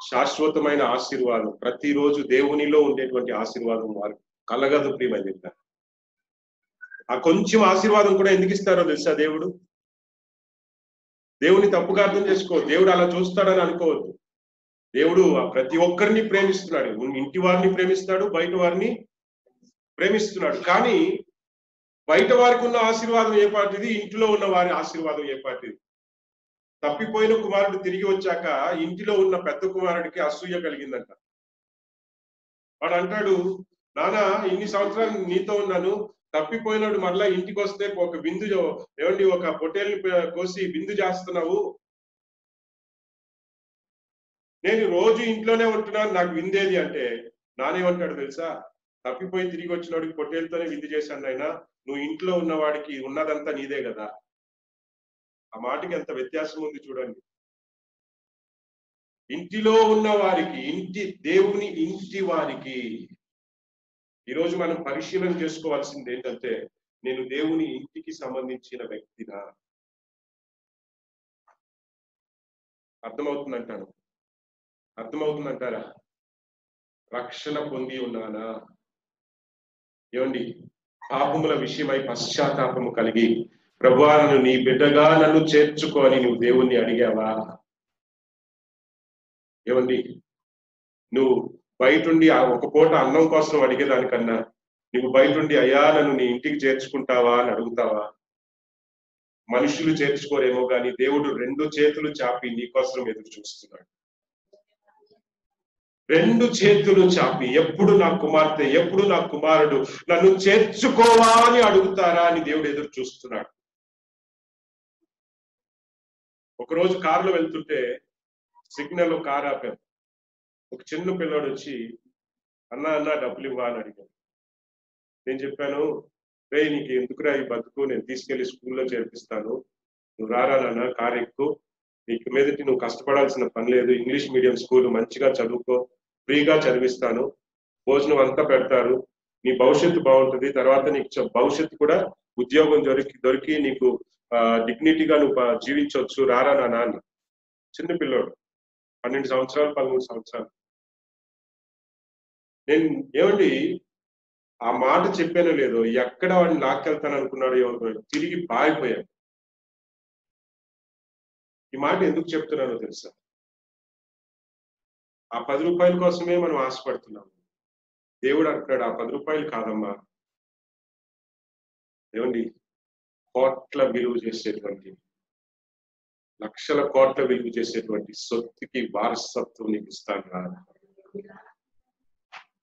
Speaker 1: శాశ్వతమైన ఆశీర్వాదం, ప్రతిరోజు దేవునిలో ఉండేటువంటి ఆశీర్వాదం వారు కలగదు. ప్రియమైన ఆ కొంచెం ఆశీర్వాదం కూడా ఎందుకు ఇస్తారో తెలుసా? దేవుని తప్పుగా అర్థం చేసుకో. దేవుడు అలా చూస్తాడని అనుకోవద్దు. దేవుడు ప్రతి ఒక్కరిని ప్రేమిస్తున్నాడు. ఇంటి వారిని ప్రేమిస్తాడు, బయట వారిని ప్రేమిస్తున్నాడు. కానీ బయట వారికి ఉన్న ఆశీర్వాదం ఏ పాటిది, ఇంటిలో ఉన్న వారి ఆశీర్వాదం ఏ పాటిది? తప్పిపోయిన కుమారుడు తిరిగి వచ్చాక ఇంటిలో ఉన్న పెద్ద కుమారుడికి అసూయ కలిగిందంట. వాడు అంటాడు, నాన్న ఇన్ని సంవత్సరాలు నీతో ఉన్నాను, తప్పిపోయినాడు మళ్ళా ఇంటికి వస్తే ఒక బిందు ఏమండి ఒక పొట్టేల్ని కోసి బిందు చేస్తున్నావు, నేను రోజు ఇంట్లోనే ఉంటున్నాను, నాకు విందేది అంటే నానేమంటాడు తెలుసా? తప్పిపోయి తిరిగి వచ్చినోడికి పొట్టేలతోనే విందు చేశాను అయినా, నువ్వు ఇంట్లో ఉన్నవాడికి ఉన్నదంతా నీదే కదా. ఆ మాటకి ఎంత వ్యత్యాసం ఉంది చూడండి. ఇంటిలో ఉన్న వారికి, దేవుని ఇంటి వారికి ఈరోజు మనం పరిశీలన చేసుకోవాల్సింది ఏంటంటే, నేను దేవుని ఇంటికి సంబంధించిన వ్యక్తినా? అర్థమవుతుందంటారా? రక్షణ పొంది ఉన్నానా? ఏమండి, పాపముల విషయమై పశ్చాత్తాపము కలిగి, ప్రభువా నన్ను నీ బిడ్డగా నన్ను చేర్చుకో అని నువ్వు దేవుణ్ణి అడిగావా? ఏమండి, నువ్వు బయటుండి ఒక పూట అన్నం కోసం అడిగేదానికన్నా నువ్వు బయటుండి అయ్యా నన్ను నీ ఇంటికి చేర్చుకుంటావా అని అడుగుతావా? మనుషులు చేర్చుకోరేమో కానీ దేవుడు 2 చేతులు చాపి నీకోసం ఎదురు చూస్తున్నాడు. 2 చేతులు చాపి ఎప్పుడు నా కుమార్తె, ఎప్పుడు నా కుమారుడు నన్ను చేర్చుకోవా అని అడుగుతారా అని దేవుడు ఎదురు చూస్తున్నాడు. ఒకరోజు కారులో వెళ్తుంటే సిగ్నల్ కారు ఆపాను. ఒక చిన్న పిల్లాడు వచ్చి అన్న డబ్బులు ఇవ్వా అని అడిగాను. నేను చెప్పాను, రే నీకు ఎందుకురా ఈ బతుకు, నేను తీసుకెళ్లి స్కూల్లో చేర్పిస్తాను, నువ్వు రారా నాన్న, కారు ఎక్కువ, నీకు మీదటి నువ్వు కష్టపడాల్సిన పని లేదు, ఇంగ్లీష్ మీడియం స్కూల్ మంచిగా చదువుకో, ఫ్రీగా చదివిస్తాను, భోజనం అంతా పెడతారు, నీ భవిష్యత్తు బాగుంటుంది, తర్వాత నీకు భవిష్యత్తు కూడా ఉద్యోగం దొరికి నీకు డిగ్నిటీగా నువ్వు జీవించవచ్చు, రారా నా నాన్న. చిన్న పిల్లోడు, 12 సంవత్సరాలు 13 సంవత్సరాలు. నేను ఏమండి ఆ మాట చెప్పానో లేదో, ఎక్కడ వాడిని లాక్కెళ్తాను అనుకున్నాడు ఏమనుకున్నాడు, తిరిగి పారిపోయాడు. ఈ మాట ఎందుకు చెప్తున్నానో తెలుసా? ఆ 10 రూపాయల కోసమే మనం ఆశపడుతున్నాము. దేవుడు అంటాడు ఆ 10 రూపాయలు కాదమ్మా, ఏమండి కోట్ల విలువ చేసేటువంటి, లక్షల కోట్ల విలువ చేసేటువంటి సొత్తుకి వారసత్వం నీకు ఇస్తాను రా.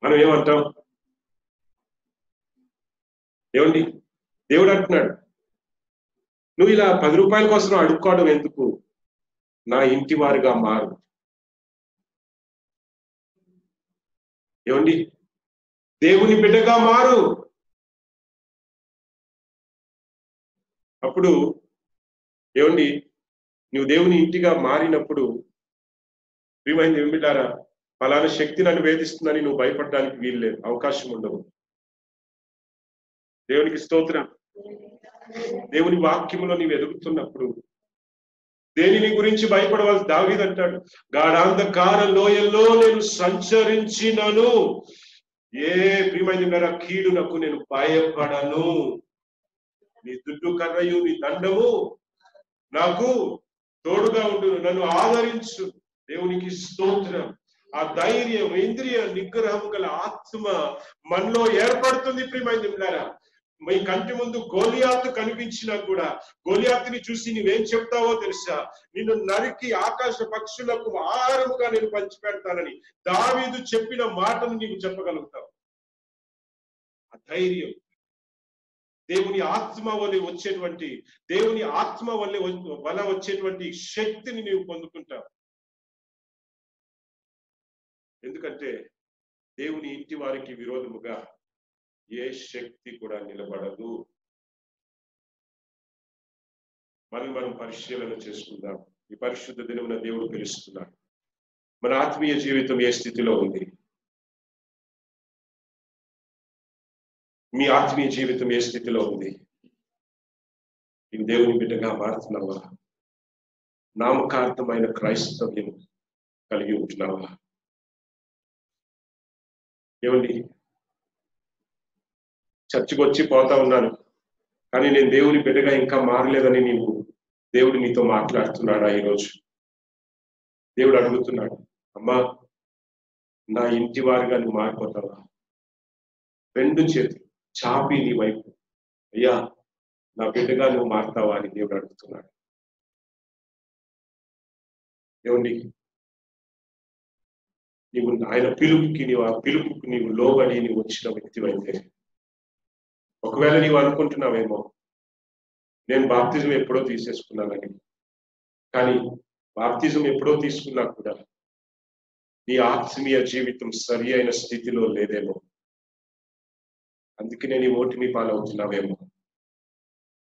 Speaker 1: మనం ఏమంటాం? ఏమండి దేవుడు అంటున్నాడు, నువ్వు ఇలా 10 రూపాయల కోసం అడుక్కోవడం ఎందుకు, నా ఇంటి వారిగా మారు. ఏమండి దేవుని బిడ్డగా మారు. అప్పుడు ఏమండి నువ్వు దేవుని ఇంటిగా మారినప్పుడు ప్రియమైన దేవుని బిడ్డారా, ఫలానా శక్తి నన్ను వేధిస్తుందని నువ్వు భయపడడానికి వీల్లేదు, అవకాశం ఉండదు. దేవునికి స్తోత్రం. దేవుని వాక్యములో నీవు ఎదుగుతున్నప్పుడు దేనిని గురించి భయపడవలసి, దావీదు అంటాడు, గాఢాంధకార లోయల్లో నేను సంచరించినను ఏ ప్రియమైన కీడునకు నేను భయపడను, నీ దుడ్డు కర్రయు నీ దండము నాకు తోడుగా ఉండు, నన్ను ఆదరించు. దేవునికి స్తోత్రం. ఆ ధైర్యం, ఇంద్రియ నిగ్రహం గల ఆత్మ మనలో ఏర్పడుతుంది. ప్రియమైన మీ కంటి ముందు గోలియాతు కనిపించినా కూడా గోలియాతుని చూసి నువ్వేం చెప్తావో తెలుసా? నిన్ను నరికి ఆకాశ పక్షులకు ఆహారముగా నేను పంచిపెడతానని దావీదు చెప్పిన మాటను నీవు చెప్పగలుగుతావు. ఆ ధైర్యం దేవుని ఆత్మ వల్ల వచ్చేటువంటి, దేవుని ఆత్మ వల్ల వచ్చేటువంటి శక్తిని నీవు పొందుకుంటావు. ఎందుకంటే దేవుని ఇంటి వారికి విరోధముగా ఏ శక్తి కూడా నిలబడదు. మనం పరిశీలన చేసుకుందాం. ఈ పరిశుద్ధ దినమున దేవుడు పిలుస్తున్నాడు. మన ఆత్మీయ జీవితం ఏ స్థితిలో ఉంది? మీ ఆత్మీయ జీవితం ఏ స్థితిలో ఉంది? ఈ దేవుని బిడ్డగా మారుతున్నావా? నామకార్థమైన క్రైస్తవ్యం కలిగి ఉంటున్నావా? ఏమండి చర్చికి వచ్చి పోతా ఉన్నాను, కానీ నేను దేవుని బిడ్డగా ఇంకా మారలేదని దేవుడు నీతో మాట్లాడుతున్నాడా? ఈరోజు దేవుడు అడుగుతున్నాడు, అమ్మా నా ఇంటి వారిగా నువ్వు మారిపోతావా? 2 చేతులు చాపి నీ వైపు, అయ్యా నా బిడ్డగా నువ్వు మారుతావా అని దేవుడు అడుగుతున్నాడు. ఏమండి నీవు ఆయన ఆ పిలుపుకి నీవు లోబడి నీవు వచ్చిన వ్యక్తివైతే, ఒకవేళ నీవు అనుకుంటున్నావేమో నేను బాప్తిజం ఎప్పుడో తీసేసుకున్నానని, కానీ బాప్తిజం ఎప్పుడో తీసుకున్నా కూడా నీ ఆత్మీయ జీవితం సరి అయిన స్థితిలో లేదేమో, అందుకనే నీ ఓటమి పాలవుతున్నావేమో,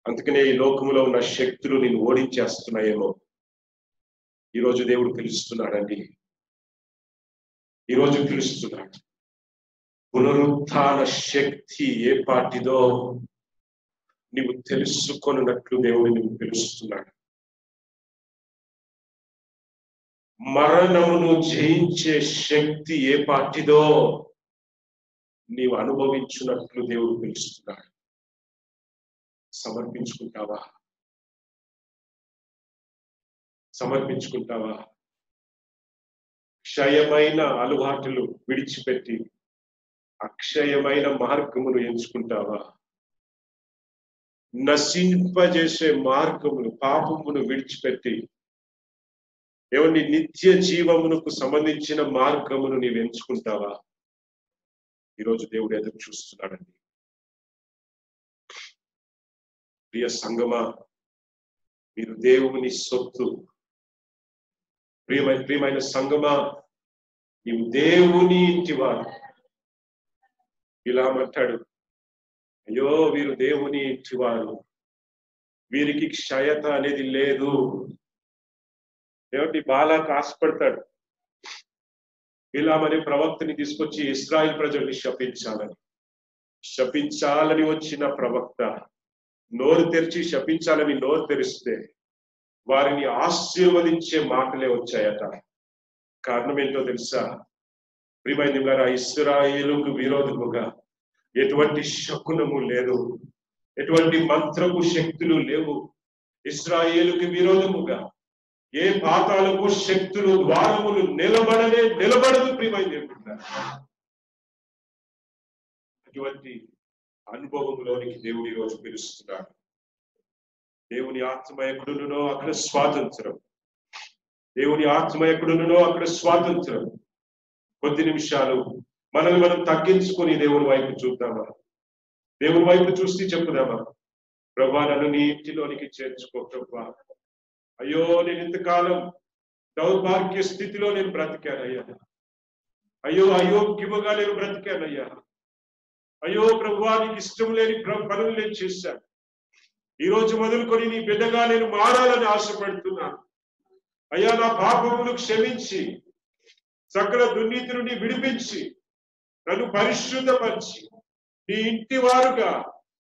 Speaker 1: అందుకనే ఈ లోకములో ఉన్న శక్తులు నేను ఓడించేస్తున్నాయేమో. ఈరోజు దేవుడు పిలుస్తున్నాడండి. ఈరోజు పిలుస్తున్నాడు. పునరుత్థాన శక్తి ఏ పాటిదో నీవు తెలుసుకొనున్నట్లు దేవుడు నీవు పిలుస్తున్నాడు. మరణమును జయించే శక్తి ఏ పాటిదో నీవు అనుభవించున్నట్లు దేవుడు పిలుస్తున్నాడు. సమర్పించుకుంటావా? సమర్పించుకుంటావా? క్షయమైన అలవాటులు విడిచిపెట్టి అక్షయమైన మార్గమును ఎంచుకుంటావా? నశింపజేసే మార్గమును, పాపమును విడిచిపెట్టి దేవుని నిత్య జీవమునకు సంబంధించిన మార్గమును నీవు ఎంచుకుంటావా? ఈరోజు దేవుడు ఎదురు చూస్తున్నాడండి. ప్రియ సంగమా, మీరు దేవుని సొత్తు. ప్రియమైన సంగమా, నీవు దేవుని ఇంటివారు. ఇలా అంటాడు, అయ్యో వీరు దేవుని ఇంటివారు, వీరికి క్షయత అనేది లేదు. దేవుడి బాలాకు ఆశపడతాడు. ఇలా అనే ప్రవక్తని తీసుకొచ్చి ఇశ్రాయేల్ ప్రజల్ని శపించాలని వచ్చిన ప్రవక్త నోరు తెరిచి శపించాలని నోరు తెరిస్తే వారిని ఆశీర్వదించే మాటలే వచ్చాయట. కారణం ఏంటో తెలుసా? ప్రియమైన ఇశ్రాయేలుకు విరోధముగా ఎటువంటి శకునము లేదు, ఎటువంటి మంత్రపు శక్తులు లేవు. ఇశ్రాయేలుకి విరోధముగా ఏ పాతాలకు శక్తులు, ద్వారములు నిలబడదు. ప్రియమైన అటువంటి అనుభవంలోనికి దేవుడు ఈరోజు పిలుస్తున్నాడు. దేవుని ఆత్మ ఎక్కడున్నో అక్కడ స్వాతంత్రం. దేవుని ఆత్మ ఎక్కడున్నో అక్కడ స్వాతంత్రం. కొద్ది నిమిషాలు మనల్ని మనం తగ్గించుకొని దేవుని వైపు చూద్దామా? దేవుని వైపు చూసి చెప్పుదామా, ప్రభువా నన్ను నీ ఇంటిలోనికి చేర్చుకో ప్రభువా. అయ్యో నేను ఇంతకాలం దౌర్భాగ్య స్థితిలో నేను బ్రతికానయ్యా. అయ్యో అయోగ్యముగా నేను బ్రతికానయ్యా. అయ్యో ప్రభువా నీకు ఇష్టం లేని పనులు నేను చేశాను. ఈ రోజు మొదలుకొని నీ బిడ్డగా నేను మారాలని ఆశపడుతున్నాను. అయ్యా నా పాపమును క్షమించి సకల దుర్నీతి నుండి విడిపించి నన్ను పరిశుద్ధపరిచి నీ ఇంటి వారుగా,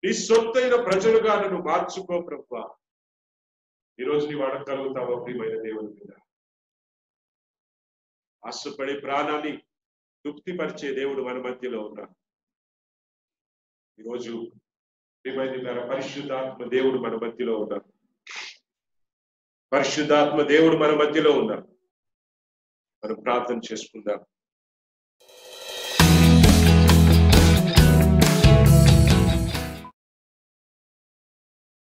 Speaker 1: నీ సొత్తైన ప్రజలుగా నన్ను మార్చుకో ప్రభువా. ఈరోజు నీవు అడగలుగుతావా? ప్రియమైన దేవుని మీద ఆశపడే ప్రాణాన్ని తృప్తిపరిచే దేవుడు మన మధ్యలో ఉన్నాడు. ఈరోజు ప్రియమైన పరిశుద్ధాత్మ దేవుడు మన మధ్యలో ఉన్నాడు. పరిశుద్ధాత్మ దేవుడు మన మధ్యలో ఉన్నాడు. మనం ప్రార్థన చేసుకుందాం.